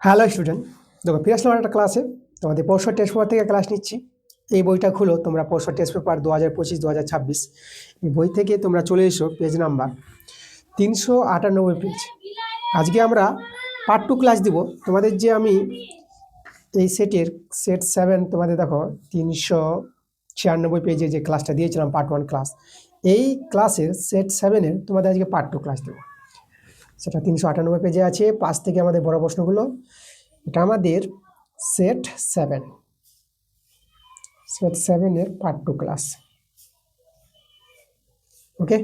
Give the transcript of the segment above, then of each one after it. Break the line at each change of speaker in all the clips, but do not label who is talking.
Hello student, দেখো ফিরে আসলাম একটা ক্লাসে। তোমাদের পরশুর টেস্ট পেপার থেকে ক্লাস নিচ্ছি। এই বইটা খুলো তোমরা, পরশুর টেস্ট পেপার 2025-2026। এই বই থেকে তোমরা চলে এসো পেজ নাম্বার 398 পেজ। আজকে আমরা পার্ট 2 ক্লাস দিব তোমাদের। যে আমি এই সেটের সেট 7 তোমাদের দেখো 396 পেজে যে ক্লাসটা দিয়েছিলাম পার্ট 1 ক্লাস, এই ক্লাসের সেট 7-এর তোমাদের আজকে পার্ট 2 ক্লাস দেবো। সেটা 398 পেজে আছে। পাশ থেকে আমাদের বড় প্রশ্নগুলো, এটা আমাদের সেট 7 এর পার্ট 2 ক্লাস। ওকে,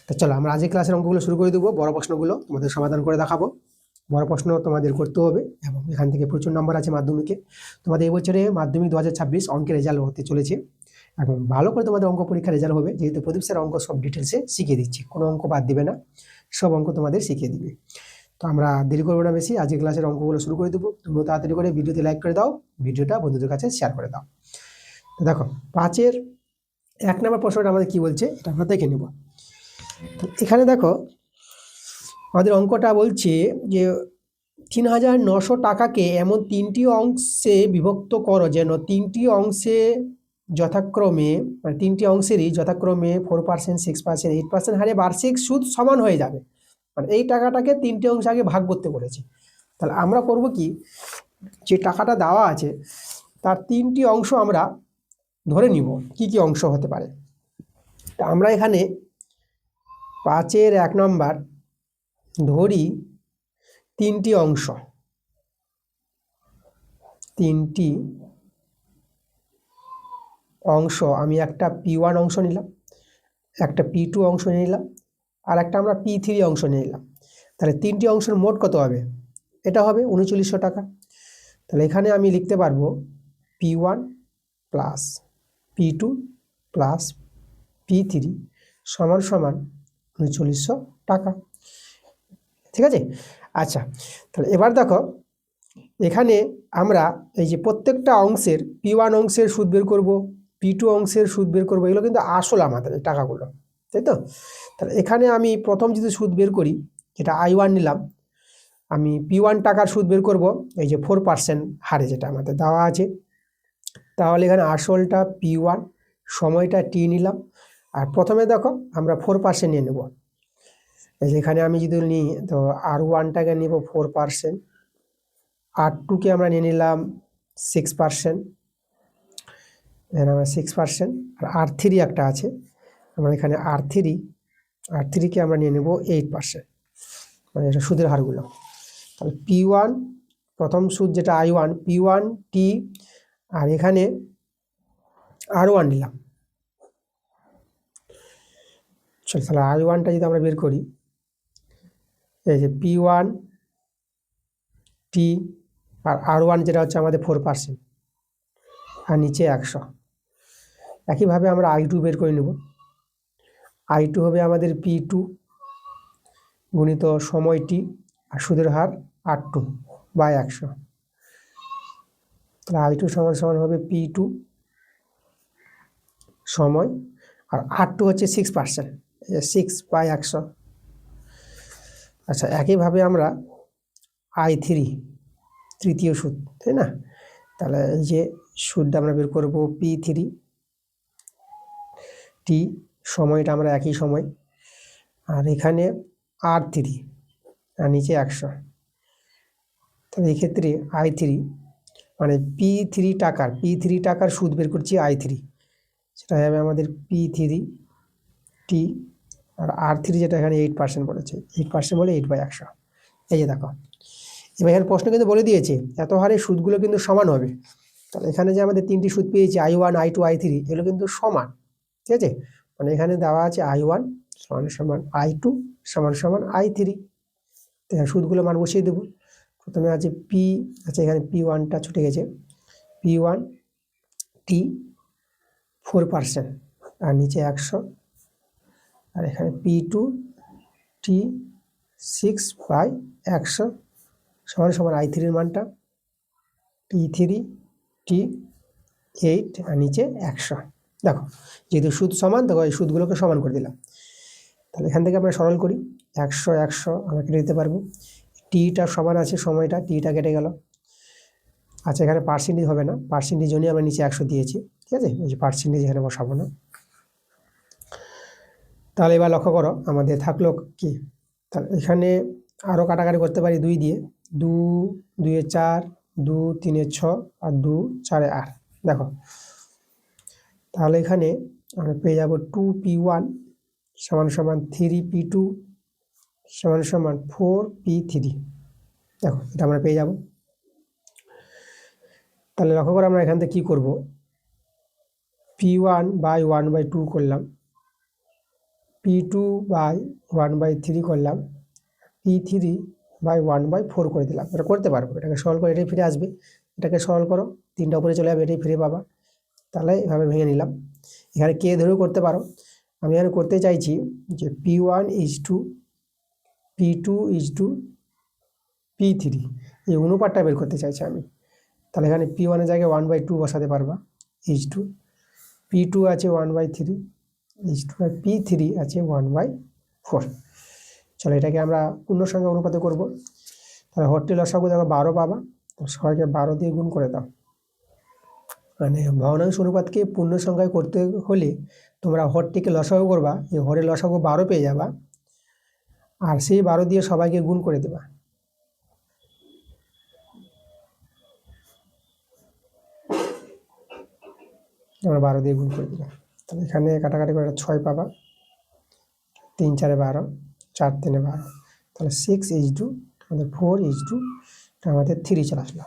তো চলো আমরা আজকে ক্লাসের অঙ্কগুলো শুরু করে দেবো। বড় প্রশ্নগুলো তোমাদের সমাধান করে দেখাবো। বড় প্রশ্ন তোমাদের করতে হবে এবং এখান থেকে প্রচুর নম্বর আছে মাধ্যমিকে। তোমাদের এই বছরে মাধ্যমিক 2026 অঙ্কের রেজাল্ট হতে চলেছে এবং ভালো করে তোমাদের অঙ্ক পরীক্ষার রেজাল্ট হবে, যেহেতু প্রদীপ স্যার অঙ্ক সব ডিটেলসে শিখিয়ে দিচ্ছে, কোনো অঙ্ক বাদ দিবে না, সব অঙ্ক তোমাদের শিখিয়ে দিবে। তো আমরা দেরি করবো না বেশি, আজকে ক্লাসের অঙ্কগুলো শুরু করে দেবো। তোমরা তাড়াতাড়ি করে ভিডিওতে লাইক করে দাও, ভিডিওটা বন্ধুদের কাছে শেয়ার করে দাও। তো দেখো 5-এর 1 নম্বর প্রশ্নটা আমাদের কি বলছে, এটা আমরা দেখে নেব। এখানে দেখো আমাদের অঙ্কটা বলছে যে 3900 টাকাকে এমন 3টি অংশে বিভক্ত করো যেন 3টি অংশে যথাক্রমে, মানে 3টি অংশেরই যথাক্রমে 4%, 6%, 8% হারে বার্ষিক সুদ সমান হয়ে যাবে। মানে এই টাকাটাকে 3টে অংশে আগে ভাগ করতে বলেছি। তাহলে আমরা করব কি, যে টাকাটা দেওয়া আছে তার 3টি অংশ আমরা ধরে নিব। কি কি অংশ হতে পারে? তা আমরা এখানে 5-এর 1 নম্বর ধরি 3টি অংশ। 3টি অংশ, আমি একটা P1 অংশ নিলাম, একটা P2 অংশ নিলাম, আর একটা আমরা P3 অংশ নিলাম। তাহলে 3টি অংশের মোট কত হবে? এটা হবে 3900 টাকা। তাহলে এখানে আমি লিখতে পারবো P1 plus P2 plus P3 সমান সমান 3900 টাকা। ঠিক আছে, আচ্ছা। তাহলে এবার দেখো এখানে আমরা এই যে প্রত্যেকটা অংশের P1 অংশের সুদ বের করব, P2 অংশের সুদ বের করবো, এগুলো কিন্তু আসল আমাদের এই টাকাগুলো, তাই তো? তাহলে এখানে আমি প্রথম যদি সুদ বের করি, যেটা I1 নিলাম, আমি P1 টাকার সুদ বের করব এই যে 4% হারে যেটা আমাদের দেওয়া আছে। তাহলে এখানে আসলটা P1, সময়টা T নিলাম, আর প্রথমে দেখো আমরা 4% নিয়ে নেব। এই যে এখানে আমি যদি নিই তো R1টাকে নেব 4%, R2কে আমরা নিয়ে নিলাম 6%, এখানে আমরা 6%, আর R3 একটা আছে, আমরা এখানে R3কে আমরা নিয়ে নেব 8%, মানে এটা সুদের হারগুলো। তাহলে P1 প্রথম সুদ যেটা I1, P1 T, আর এখানে R1 নিলাম। চল তাহলে I1টা যদি আমরা বের করি, এই যে P1 T আর R1 যেটা হচ্ছে আমাদের 4%, আর নিচে 100। একইভাবে আমরা I2 বের করে নেব। I2 হবে আমাদের P2 গুণিত সময় T আর সুদের হার R2 বাই 100। তাহলে I2 সমান সমান হবে P2 সময়, আর R2 হচ্ছে 6%, 6/100। আচ্ছা, একইভাবে আমরা I3 তৃতীয় সুদ, তাই না? তাহলে এই যে সুদটা আমরা বের করব P3 T, সময়টা আমরা একই সময়, আর এখানে R3 আর নিচে 100। তাহলে এক্ষেত্রে I3 মানে P3 টাকার সুদ বের করছি I3, সেটা হবে আমাদের P3 T, আর R3 যেটা এখানে 8% বলেছে, 8% বলে 8/100। এই যে দেখো, এবার এখানে প্রশ্ন কিন্তু বলে দিয়েছে এত হারে সুদগুলো কিন্তু সমান হবে। তাহলে এখানে যে আমাদের 3টি সুদ পেয়েছি I1, I2, I3, এগুলো কিন্তু সমান। ঠিক আছে, মানে এখানে দেওয়া আছে I1 সমান সমান I2 সমান সমান I3। সুদগুলো মান বসিয়ে দেবো। প্রথমে আছে P, আচ্ছা এখানে P1টা ছুটে গেছে, P1 T 4% আর নিচে 100, আর এখানে P2 T 6/100 সমান সমান I3-র মানটা P3 T 8 আর নিচে 100। দেখো যেহেতু সুদ সমান, দেখো এই সুদগুলোকে সমান করে দিলাম। তাহলে এখান থেকে আমরা সরল করি, 100 100 আমরা কেটে দিতে পারবো। টিটা সমান আছে সময়টা, টিটা কেটে গেল। আচ্ছা এখানে পার্সেন্টেজ হবে না, পার্সেন্টেজ জন্যই আমরা নিচে 100 দিয়েছি, ঠিক আছে, এই যে পার্সেন্টেজ এখানে বসাবো না। তাহলে এবার লক্ষ্য করো আমাদের থাকলো কি, তাহলে এখানে আরও কাটাকাটি করতে পারি 2 দিয়ে, 2 2 এ 4, 2 3 এ 6 আর 2 4 এ 8। দেখো তাহলে এখানে আমরা পেয়ে যাব 2p1 সমান সমান 3p2 সমান সমান 4p3। দেখো এটা আমরা পেয়ে যাব। তাহলে লক্ষ্য করে আমরা এখান থেকে কী করবো, p1/1/2 করলাম, p2/1/3 করলাম, p3/1/4 করে দিলাম। এটা করতে পারবো, এটাকে সলভ করে এটাই ফিরে আসবে, এটাকে সলভ করো 3টা উপরে চলে যাবে, এটাই ফিরে পাবা। তাহলে এভাবে ভেঙে নিলাম। এখানে কে ধরেও করতে পারো, আমি এখানে করতে চাইছি যে p1:p2:p3 এই অনুপাতটা বের করতে চাইছি আমি। তাহলে এখানে p1 এর জায়গায় 1/2 বসাতে পারবা, h2, p2 আছে 1/3, h2, আর p3 আছে 1/4। চলো এটাকে আমরা পূর্ণ সংখ্যা অনুপাতে করব। তাহলে হরটি লসাগু দেখো 12 পাবা, তো সবাইকে 12 দিয়ে গুণ করে দাও। মানে ভগ্নাংশ অনুপাতকে পূর্ণ সংখ্যায় করতে হলে তোমরা হরটিকে লসাগু করবা, এই হরের লসাগু 12 পেয়ে যাবা, আর সেই 12 দিয়ে সবাইকে গুণ করে দেবা। আমরা 12 দিয়ে গুণ করে দিলাম। তাহলে এখানে কাটাকাটি করে 6 পাবা, 3 4 12, 4 3 12, তাহলে 6:2 আমাদের 4:2 আমাদের 3 চলে আসলো।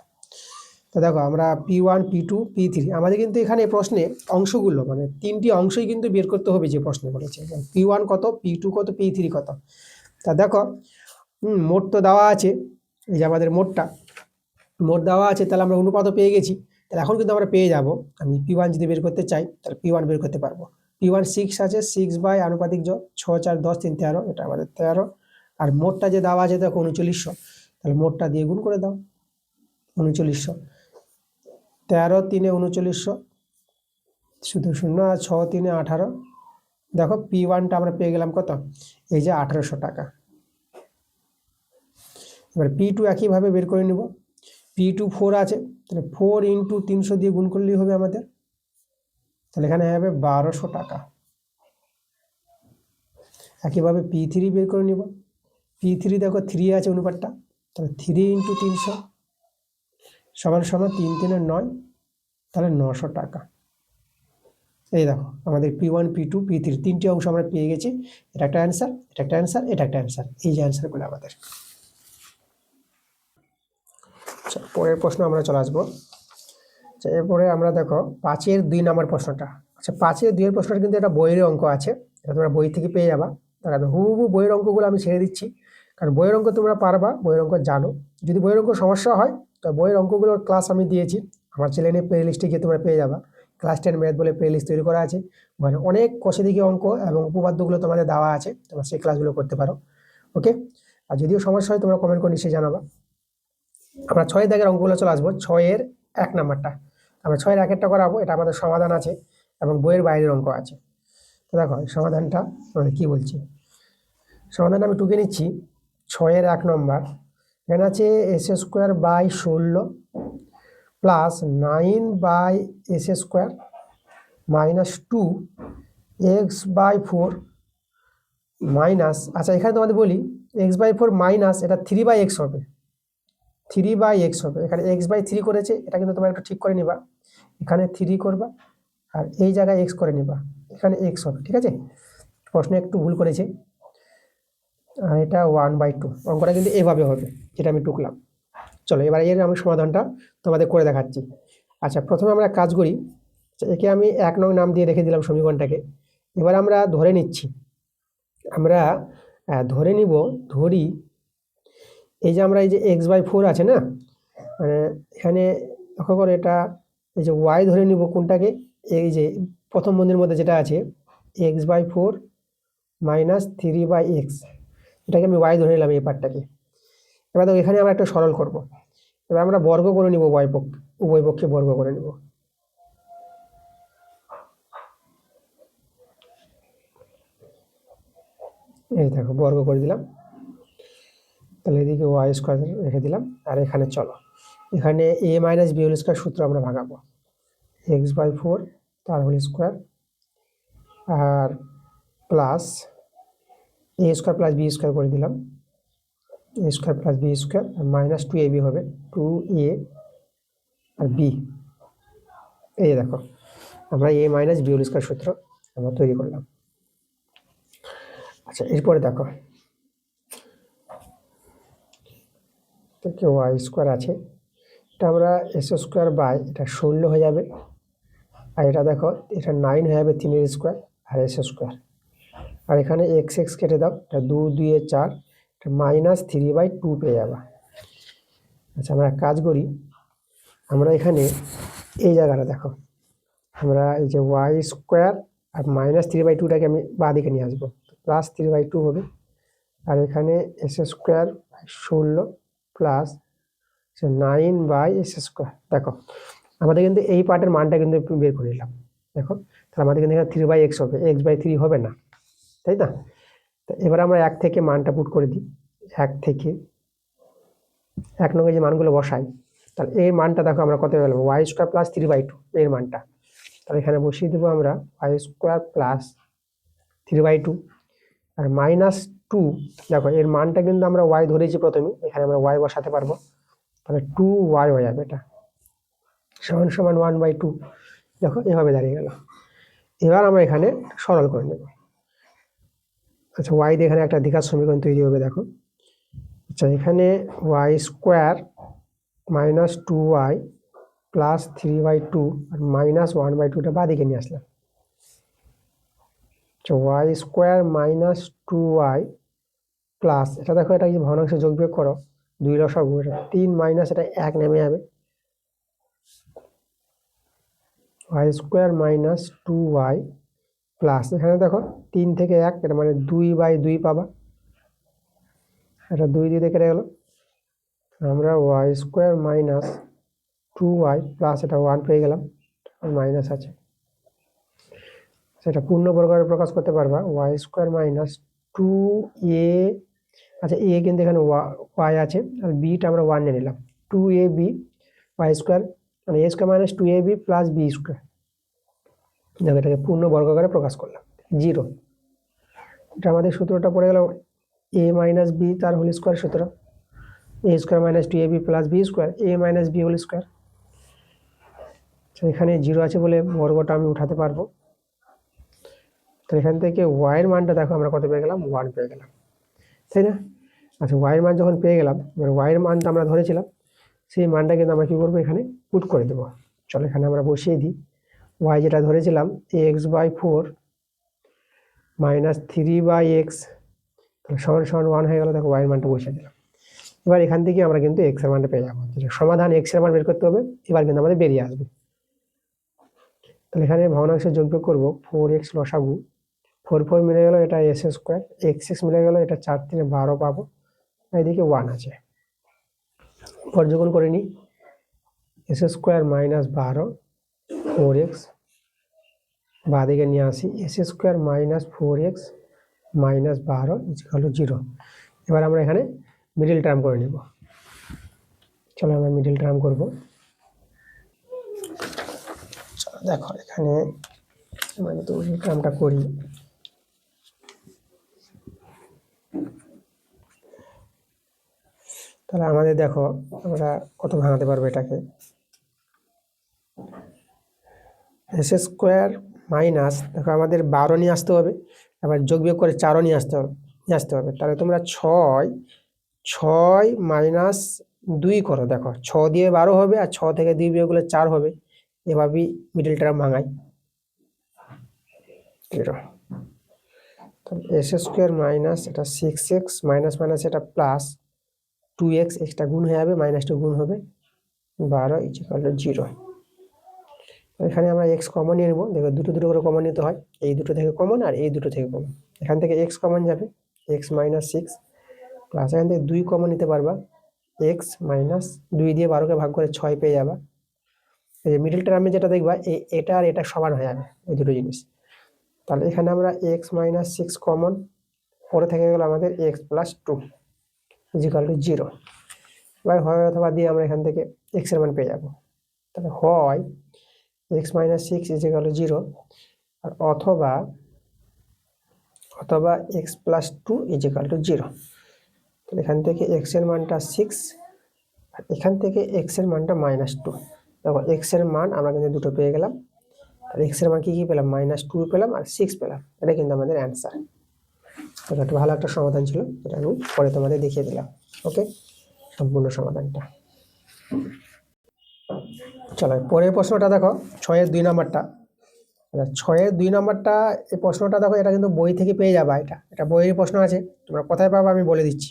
তো দেখো আমরা p1 p2 p3 আমাদের কিন্তু এখানে প্রশ্নে অংশগুলো মানে 3টি অংশই কিন্তু বের করতে হবে যে প্রশ্ন বলেছে, p1 কত, p2 কত, p3 কত। তা দেখো মোট তো দেওয়া আছে, এই যে আমাদের মোট দেওয়া আছে, তাহলে আমরা অনুপাতও পেয়ে গেছি। তাহলে এখন কিন্তু আমরা পেয়ে যাব, আমি p1 যদি বের করতে চাই তাহলে p1 বের করতে পারবো। p1 6 আছে, 6/আনুপাতিক যোগ 6 4 10 3 13, এটা আমাদের 13। আর মোটটা যে দেওয়া আছে দেখো 3900, তাহলে মোটটা দিয়ে গুণ করে দাও 3900, 13 3 3900, শুধু 0 আর 6 3 18। দেখো p1টা আমরা পেয়ে গেলাম কত, এই যে 1800 টাকা। এবার p2 একইভাবে বের করে নিব, p2 4 আছে, তাহলে 4 × 300 দিয়ে গুণ করলেই হবে আমাদের, তাহলে এখানে হবে 1200 টাকা। একইভাবে p3 বের করে নিব, p3 দেখো 3 আছে অনুপাতটা, তাহলে 3 × 300 সমান সমান 3 3 9, তাহলে 900 টাকা। এই দেখো আমাদের p1 p2 p3 তিনটি অংশ আমরা পেয়ে গেছি। এটা একটা অ্যান্সার, এটা একটা অ্যান্সার, এটা একটা অ্যান্সার, এই যে অ্যান্সারগুলো আমাদের। পরের প্রশ্ন আমরা চলে আসবো। এরপরে আমরা দেখো 5-এর 2 নম্বর প্রশ্নটা। আচ্ছা 5-এর 2-এর প্রশ্নটা কিন্তু একটা বইয়ের অঙ্ক আছে, এটা তোমরা বই থেকে পেয়ে যাবা। কারণ হুবহু বইয়ের অঙ্কগুলো আমি ছেড়ে দিচ্ছি, কারণ বইয়ের অঙ্ক তোমরা পারবা, বইয়ের অঙ্ক জানো। যদি বইয়ের অঙ্ক সমস্যা হয় তো বইয়ের অঙ্কগুলোর ক্লাস আমি দিয়েছি আমার চ্যানেলে, প্লে লিস্টে গিয়ে তোমরা পেয়ে যাবা। ক্লাস 10 ম্যাথ বলে প্লে লিস্ট তৈরি করা আছে, মানে অনেক কষে দিকে অঙ্ক এবং উপপাদ্যগুলো তোমাদের দেওয়া আছে, তোমরা সেই ক্লাসগুলো করতে পারো। ওকে, আর যদিও সমস্যা হয় তোমরা কমেন্ট করে নিশ্চয়ই জানাবা। আমরা 6 দাগের অঙ্কগুলো চলে আসবো। 6-এর 1 নাম্বারটা আমরা 6-এর 1-এরটা করাবো, এটা আমাদের সমাধান আছে এবং বইয়ের বাইরের অঙ্ক আছে। তো দেখো সমাধানটা আমাদের কি বলছি, সমাধান আমি টুকে নিচ্ছি। 6-এর 1 নম্বর এখানে আছে s²/16 plus 9/s² minus 2x/4 minus, আচ্ছা এখানে তোমাদের বলি x/4 মাইনাস এটা 3/x হবে, 3/x হবে। এখানে x/3 করেছে, এটা কিন্তু তোমরা একটু ঠিক করে নিবা, এখানে 3 করবা আর এই জায়গায় x করে নিবা, এখানে x হবে, ঠিক আছে। প্রশ্নে একটু ভুল করেছে, আর এটা 1/2 অঙ্কটা কিন্তু এভাবে হবে যেটা আমি টুকলাম। চলো এবার এর আমি সমাধানটা তোমাদের করে দেখাচ্ছি। আচ্ছা প্রথমে আমরা কাজ করি, একে আমি 1 নং নাম দিয়ে রেখে দিলাম সমীকরণটাকে। এবার আমরা ধরে নিচ্ছি, আমরা ধরে নিব, ধরি এই যে আমরা এই যে x/4 আছে না, মানে এখানে লক্ষ্য করে এটা এই যে y ধরে নিব কোনটাকে, এই যে প্রথম বন্ধনীর মধ্যে যেটা আছে x/4 মাইনাস 3/x, এটাকে আমি y ধরে নিলাম এই পার্টটাকে। এবার দেখো এখানে আমরা একটা সরল করব, এবার আমরা বর্গ করে নিব, উভয় পক্ষে বর্গ করে নিব। এই দেখো বর্গ করে দিলাম, তাহলে এদিকে ওয়াই স্কোয়ার রেখে দিলাম। আর এখানে চলো, এখানে এ মাইনাস বি হোল স্কোয়ার সূত্র আমরা ভাগাবো, x/4 তার হোল স্কোয়ার আর প্লাস এ স্কোয়ার প্লাস বি স্কোয়ার করে দিলাম, এ স্কোয়ার প্লাস বি স্কোয়ার আর মাইনাস 2ab হবে, 2a আর বি। এই যে দেখো আমরা এ মাইনাস বি হোল স্কোয়ার সূত্র আমরা তৈরি করলাম। আচ্ছা, এরপরে দেখো ওয়াই স্কোয়ার আছে, এটা আমরা এস স্কোয়ার বাই এটা 16 হয়ে যাবে, আর এটা দেখো এটা 9 হয়ে যাবে 3 স্কোয়ার আর এস স্কোয়ার, আর এখানে এক্স এক্স কেটে দাও, এটা 2 2 এ 4, এটা -3/2 পেয়ে যাবা। আচ্ছা, আমরা কাজ করি, আমরা এখানে এই জায়গাটা দেখো, আমরা এই যে ওয়াই স্কোয়ার আর -3/2টাকে আমি বাঁ দিকে নিয়ে আসবো, +3/2 হবে, আর এখানে S square 16 plus 9/s square. দেখো আমাদের কিন্তু এই পার্টের মানটা কিন্তু একটু বের করে নিলাম, দেখো তাহলে আমাদের কিন্তু এখানে 3/x হবে, x/3 হবে না, তাই না? তো এবার আমরা 1 থেকে মানটা পুট করে দিই, 1 থেকে 1 নং যে মানগুলো বসাই, তাহলে এই মানটা দেখো আমরা কত পেলাম, ওয়াই স্কোয়ার প্লাস 3/2 এর মানটা, তাহলে এখানে বসিয়ে দেবো আমরা ওয়াই স্কোয়ার প্লাস 3/2 আর -2, দেখো এর মানটা কিন্তু আমরা ওয়াই ধরেছি প্রথমে, এখানে আমরা ওয়াই বসাতে পারবো, তাহলে 2y হয়ে যাবে, এটা সমান সমান 1/2। দেখো এভাবে দাঁড়িয়ে গেল। এবার আমরা এখানে সরল করে নেব। আচ্ছা, ওয়াই দিয়ে এখানে একটা দ্বিঘাত সমীকরণ তৈরি হবে, দেখো। আচ্ছা, এখানে ওয়াই স্কোয়ার -2y প্লাস 3/2 আর -1/2টা বাঁ দিকে নিয়ে আসলাম। আচ্ছা, ওয়াই স্কোয়ার -2y প্লাস, এটা দেখো এটা ভগ্নাংশে যোগ বিয়োগ করো, 2 লসাগু, এটা 3 মাইনাস এটা 1 নেমে যাবে, ওয়াই স্কোয়ার -2y প্লাস, এখানে দেখো 3 থেকে 1, এটা মানে 2/2 পাবা, এটা 2 দিয়ে কেটে গেল, আমরা ওয়াই স্কোয়ার -2y প্লাস এটা 1 পেয়ে গেলাম, মাইনাস আছে, সেটা পূর্ণবর্গরে প্রকাশ করতে পারবা, ওয়াই স্কোয়ার -2a, আচ্ছা এ কিন্তু এখানে ওয়াই আছে আর বিটা আমরা 1 নিয়ে নিলাম, 2ab ওয়াই স্কোয়ার মানে a square -2ab plus b square, দেখো এটাকে পূর্ণবর্গরে প্রকাশ করলাম, 0। এটা আমাদের সূত্রটা পড়ে গেল a মাইনাস বি তার হোল স্কোয়ার সূত্র, a square -2ab plus b square, a minus b whole square. এখানে 0 আছে বলে বর্গটা আমি উঠাতে পারবো, তো এখান থেকে y এর মানটা দেখো আমরা কত পেয়ে গেলাম, 1 পেয়ে গেলাম, তাই না? আচ্ছা, y এর মান যখন পেয়ে গেলাম, এবার y এর মানটা আমরা ধরেছিলাম, সেই মানটা কিন্তু আমরা কি করবো, এখানে পুট করে দেবো। চলো এখানে আমরা বসিয়ে দিই, y যেটা ধরেছিলাম x/4 -3/x সমান সমান 1 হয়ে গেল, দেখো y এর মানটা বসিয়ে দিলাম। এবার এখান থেকে আমরা কিন্তু x এর মানটা পেয়ে যাবো, সমাধান x এর মান বের করতে হবে, এবার কিন্তু আমাদের বেরিয়ে আসবে। তাহলে এখানে ভগ্নাংশে যোগবিয়োগ করবো, 4x লসাগু, 4 মিলে গেল, এটা এস স্কোয়ার, x মিলে গেল, এটা 4 3 12 পাবো, এদিকে 1 আছে, পর্যগুণ করে নিই, এস স্কোয়ার -12 4x বাঁ দিকে নিয়ে আসি, S square -4x -12 equal to 0। এবার আমরা এখানে মিডিল টার্ম করে নেব, চলো আমরা মিডিল টার্ম করব। দেখো এখানে আমরা যদি মিডিল টার্মটা করি, তাহলে আমাদের দেখো আমরা কত ভাঙাতে পারবো এটাকে, এস স্কোয়ার মাইনাস, দেখো আমাদের 12 নিয়ে আসতে হবে, আবার যোগ বিয়োগ করে 4ও নিয়ে আসতে হবে, তাহলে তোমরা 6 মাইনাস 2 করো, দেখো 6 দিয়ে 12 হবে আর 6 থেকে 2 বিয়োগ করলে 4 হবে, এভাবেই মিডিল টার্ম ভাঙাই। এস স্কোয়ার মাইনাস এটা 6x মাইনাস মাইনাস এটা প্লাস 2x, এক্সটা গুণ হয়ে যাবে, -2 গুণ হবে, 12 ইকুয়াল টু 0। এখানে আমরা x কমন নিয়ে নেবো, দেখো দুটো করে কমন নিতে হয়, এই দুটো থেকে কমন আর এই দুটো থেকে কমন, এখান থেকে x কমন যাবে, x -6 প্লাস এখান থেকে 2 কমন নিতে পারবা, x -2 দিয়ে 12কে ভাগ করে 6 পেয়ে যাবা। এই যে মিডল টার্মে যেটা দেখবা এটা আর এটা সমান হয়ে যাবে, এই দুটো জিনিস, তাহলে এখানে আমরা x -6 কমন, পরে থেকে গেল আমাদের x + 2, ইজিক্যাল টু 0। এবার হয় অথবা দিয়ে আমরা এখান থেকে এক্স এর মান পেয়ে যাবো। তাহলে হয় এক্স মাইনাস 6 ইজিক্যাল টু 0, আর অথবা এক্স প্লাস 2 ইজিক্যাল টু 0। তাহলে এখান থেকে এক্স এর মানটা 6, আর এখান থেকে এক্স এর মানটা -2। দেখো এক্স এর মান আমরা কিন্তু দুটো পেয়ে গেলাম। আর এক্স এর মান কি পেলাম? -2 পেলাম আর 6 পেলাম। এটা কিন্তু আমাদের অ্যান্সার। তো এটা ভালো একটা সমাধান ছিল, এটা আমি পরে তোমাদের দেখিয়ে দিলাম। ওকে, সম্পূর্ণ সমাধানটা। চলো পরের প্রশ্নটা দেখো, 6-এর 2 নম্বরটা। 6-এর 2 নম্বরটা, এই প্রশ্নটা দেখো, এটা কিন্তু বই থেকে পেয়ে যাবা। এটা বইয়ের প্রশ্ন আছে, তোমরা কোথায় পাবা আমি বলে দিচ্ছি।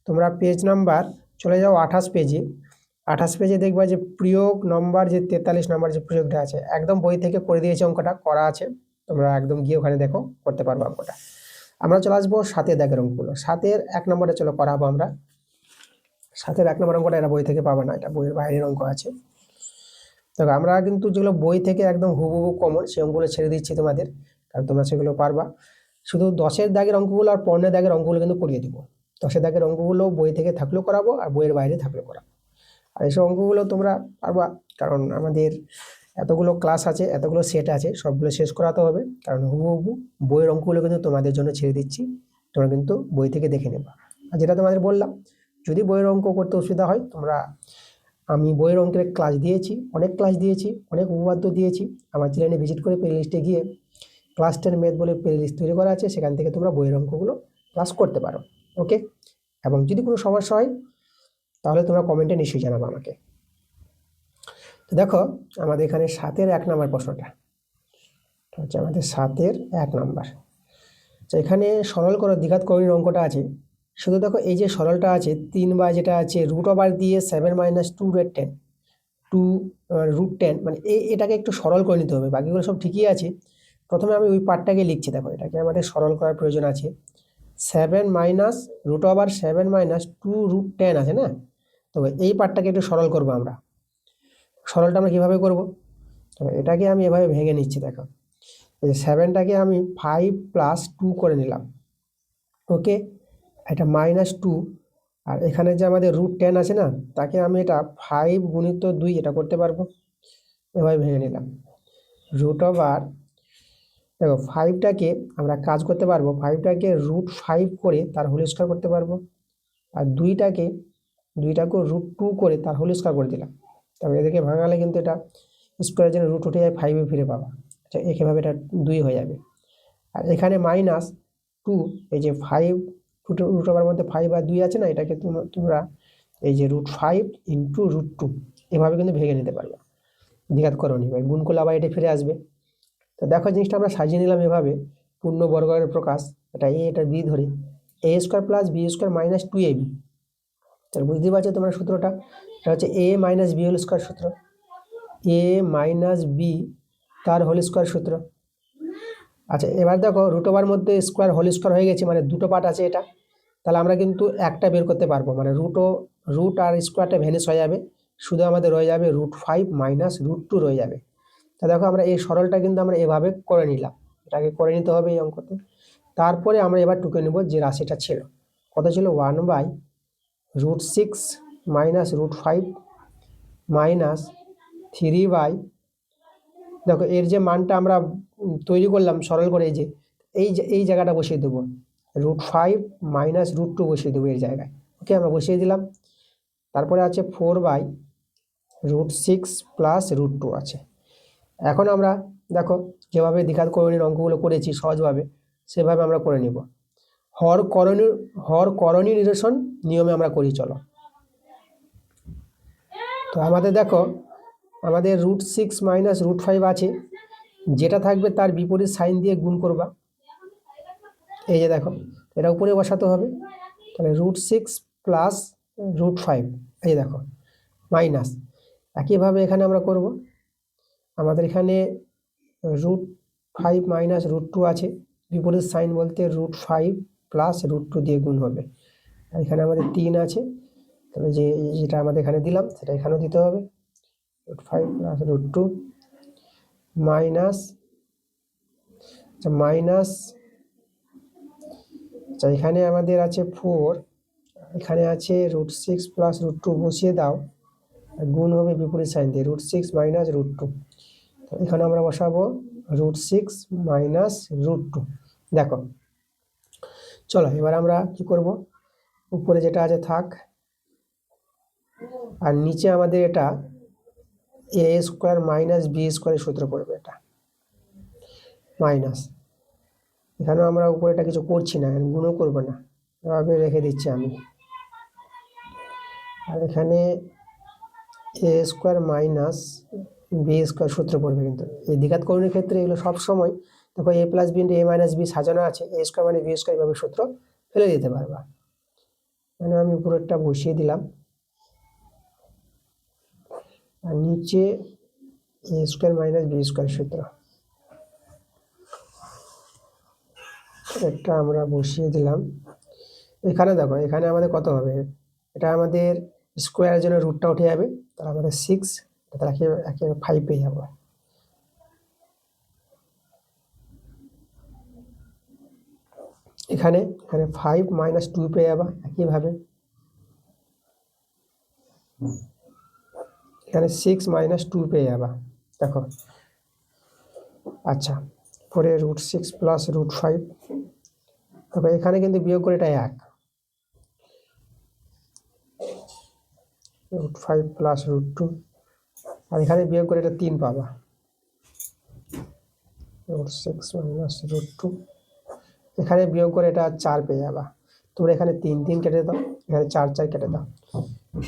তোমরা পেজ নাম্বার চলে যাও 28 পেজে। 28 পেজে দেখবা যে প্রয়োগ নম্বর, যে 43 নম্বর যে প্রয়োগটা আছে, একদম বই থেকে করে দিয়েছে, অঙ্কটা করা আছে। তোমরা একদম গিয়ে ওখানে দেখো, করতে পারবো অঙ্কটা। আমরা চলে আসবো 7-এর দাগের অঙ্কগুলো। 7-এর 1 নম্বরে চলো করাবো আমরা। 7-এর 1 নম্বর অঙ্কটা এটা বই থেকে পাবা না, এটা বইয়ের বাইরের অঙ্ক আছে। দেখো আমরা কিন্তু যেগুলো বই থেকে একদম হুবহু কমন, সেই অঙ্কগুলো ছেড়ে দিচ্ছি তোমাদের, কারণ তোমরা সেগুলো পারবা। শুধু 10-এর দাগের অঙ্কগুলো আর 15-এর দাগের অঙ্কগুলো কিন্তু করিয়ে দিব। 10-এর দাগের অঙ্কগুলো বই থেকে থাকলেও করাবো, আর বইয়ের বাইরে থাকলেও করাবো। আর এইসব অঙ্কগুলো তোমরা পারবা, কারণ আমাদের এতগুলো ক্লাস আছে, এতগুলো সেট আছে, সবগুলো শেষ করাতে হবে। কারণ হুবহু বইয়ের অঙ্কগুলো কিন্তু তোমাদের জন্য ছেড়ে দিচ্ছি, তোমরা কিন্তু বই থেকে দেখে নেবা। আর যেটা তোমাদের বললাম, যদি বইয়ের অঙ্ক করতে অসুবিধা হয়, আমি বইয়ের অঙ্কের ক্লাস দিয়েছি, অনেক ক্লাস দিয়েছি, অনেক উপপাদ্য দিয়েছি। আমার চ্যানেলে ভিজিট করে প্লে লিস্টে গিয়ে ক্লাস 10 ম্যাথ বলে প্লে লিস্ট তৈরি করা আছে, সেখান থেকে তোমরা বইয়ের অঙ্কগুলো ক্লাস করতে পারো। ওকে, এবং যদি কোনো সমস্যা হয় তাহলে তোমরা কমেন্টে নিশ্চয়ই জানাবো আমাকে। তো দেখো আমাদের এখানে 7-এর 1 নম্বর প্রশ্নটা হচ্ছে আমাদের 7-এর 1 নম্বর। তো এখানে সরল করো দ্বিঘাত করণীর অঙ্কটা আছে। শুধু দেখো এই যে সরলটা আছে 3 বা যেটা আছে √ওভার দিয়ে 7 - 2√10, 2√10, মানে এটাকে একটু সরল করে নিতে হবে। বাকিগুলো সব ঠিকই আছে। প্রথমে আমি ওই পার্টটাকে লিখছি। দেখো এটাকে আমাদের সরল করার প্রয়োজন আছে। 7 √ওভার 7 - 2√10 আছে না? তো এই পার্টটাকে একটু সরল করব আমরা। সরলটা আমরা কীভাবে করব? তো এটাকে আমি এভাবে ভেঙে নিচ্ছি। দেখো এই 7টাকে আমি 5 + 2 করে নিলাম। ওকে, এটা -2, আর এখানে যে আমাদের √10 আছে না, তাকে আমি এটা 5 × 2 এটা করতে পারবো। এভাবে ভেঙে নিলাম। √ওভার, দেখো 5টাকে আমরা কাজ করতে পারবো, 5টাকে √5 করে তার হোল স্কয়ার করতে পারবো, আর 2টাকেও √2 করে তার হোল স্কয়ার করে দিলাম। তবে এদেরকে ভাঙালে কিন্তু এটা স্কোয়ারের জন্য রুট উঠে যায়, 5-এ ফিরে পাবা। আচ্ছা, এভাবে এটা 2 হয়ে যাবে। আর এখানে -2, এই যে 5 √ওভার মধ্যে 5 আর 2 আছে না, এটাকে তোমরা এই যে √5 × √2 এভাবে কিন্তু ভেঙে নিতে পারবে। দ্বিঘাত করণী বা গুণ করলে আবার এটা ফিরে আসবে। তো দেখো জিনিসটা আমরা সাজিয়ে নিলাম এভাবে, পূর্ণবর্গের প্রকাশ। এটা এ, এটা বি ধরি, a² + b² - 2ab। তাহলে বুঝতে পারছো তোমরা সূত্রটা, এটা হচ্ছে a - b হোল স্কয়ার সূত্র, a - b তার হোল স্কয়ার সূত্র। আচ্ছা, এবার দেখো √ওভার মধ্যে স্কয়ার হোল স্কয়ার হয়ে গেছে, মানে দুটো পার্ট আছে এটা। তাহলে আমরা কিন্তু একটা বের করতে পারবো, মানে রুট আর স্কয়ারটা ভ্যানিশ হয়ে যাবে, শুধু আমাদের রয়ে যাবে √5 - √2 রয়ে যাবে। তা দেখো আমরা এই সরলটা কিন্তু আমরা এভাবে করে নিলাম, এটাকে করে নিতে হবে এই অঙ্কতে। তারপরে আমরা এবার টুকে নেব যে রাশিটা ছিল, কত ছিল? 1/√6 - √5 - 3/, দেখো এর যে মানটা আমরা তৈরি করলাম সরল করে, এই জায়গাটা বসিয়ে দেবো, √5 - √2 বসিয়ে দেবো এর জায়গায়। ওকে, আমরা বসিয়ে দিলাম। তারপরে আছে 4/√6 + √2 আছে। এখন আমরা দেখো যেভাবে দ্বিঘাত করণীর অঙ্কগুলো করেছি সহজভাবে, সেভাবে আমরা করে নিব। হর করণী নিরসন নিয়মে আমরা করি, চলো। তো আমাদের দেখো আমাদের √6 - √5 আছে, যেটা থাকবে তার বিপরীত সাইন দিয়ে গুণ করবা। এই যে দেখো এটা উপরে বসাতে হবে, তাহলে √6 + √5, এই দেখো মাইনাস। একইভাবে এখানে আমরা করব, আমাদের এখানে √5 - √2 আছে, বিপরীত সাইন বলতে √5 + √2 দিয়ে গুণ হবে। আর এখানে আমাদের 3 আছে, তবে যেটা আমাদের এখানে দিলাম সেটা এখানেও দিতে হবে, √5 + √2 মাইনাস, আচ্ছা এখানে আমাদের আছে 4, এখানে আছে √6 প্লাস √2 বসিয়ে দাও, গুণ হবে বিপরীত সাইন দিয়ে √6 মাইনাস √2। এখানে আমরা বসাবো √6 মাইনাস √2। দেখো, চলো এবার আমরা কি করব, উপরে যেটা আছে থাক, আর নিচে আমাদের এটা a স্কোয়ার মাইনাস b স্কোয়ারের সূত্র পড়বে, এটা মাইনাস। এখানেও আমরা উপরেটা কিছু করছি না, গুণও করবো না, এভাবে রেখে দিচ্ছি আমি। আর এখানে a square minus b square সূত্র পড়বে, কিন্তু এই দ্বিঘাত করণের ক্ষেত্রে এগুলো সবসময় দেখো a plus b into a minus b সাজানো আছে, a স্কোয়ার মানে b স্কোয়ার এভাবে সূত্র ফেলে দিতে পারবা। মানে আমি উপরেরটা বসিয়ে দিলাম, আর নিচে a square minus b square সূত্র, এটা আমরা বসিয়ে দিলাম। এখানে দেখো, এখানে আমাদের কত হবে, এটা আমাদের স্কোয়ারের জন্য রুটটা উঠে যাবে, তাহলে আমাদের 6, তাহলে একে 5 পেয়ে যাবো। এখানে 5 মাইনাস 2 পেয়ে যাবা একইভাবে। এখানে 6 মাইনাস 2 পেয়ে যাবা, দেখো। আচ্ছা, পরে √6 প্লাস √5, দেখো এখানে কিন্তু বিয়োগ করে এটা 1, √5 প্লাস √2, আর এখানে বিয়োগ করে এটা 3 পাবা, √6 মাইনাস √2, এখানে বিয়োগ করে এটা 4 পেয়ে যাবা। তোমরা এখানে 3 3 কেটে দাও, এখানে 4 4 কেটে দাও,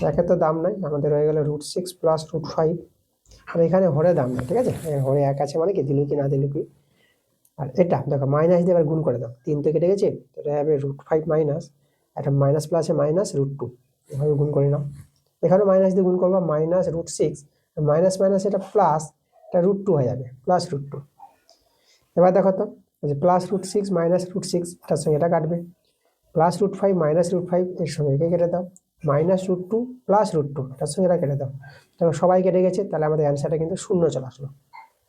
একের তো দাম নাই, আমাদের হয়ে গেল √6 প্লাস √5। আর এখানে হরে দাম নেই, ঠিক আছে, হরে 1 আছে মানে কি দিল কি না দিল কি। আর এটা দেখো মাইনাস দিয়ে এবার গুণ করে দাও, 3 তো কেটে গেছে, এটা হবে √5 মাইনাস, একটা মাইনাস প্লাসে মাইনাস √2, এভাবে গুণ করে নাও। এখানে মাইনাস দিয়ে গুণ করবা, মাইনাস √6 মাইনাস মাইনাস এটা প্লাস, এটা √2 হয়ে যাবে, প্লাস √2। এবার দেখো তো, যে প্লাস √6 মাইনাস √6 এটার সঙ্গে এটা কাটবে, প্লাস √5 মাইনাস √5 এর সঙ্গে একে কেটে দাও, মাইনাস √2 প্লাস √2 এটার সঙ্গে এটা কেটে দাও। দেখো সবাই কেটে গেছে, তাহলে আমাদের অ্যান্সারটা কিন্তু 0 চলে আসলো,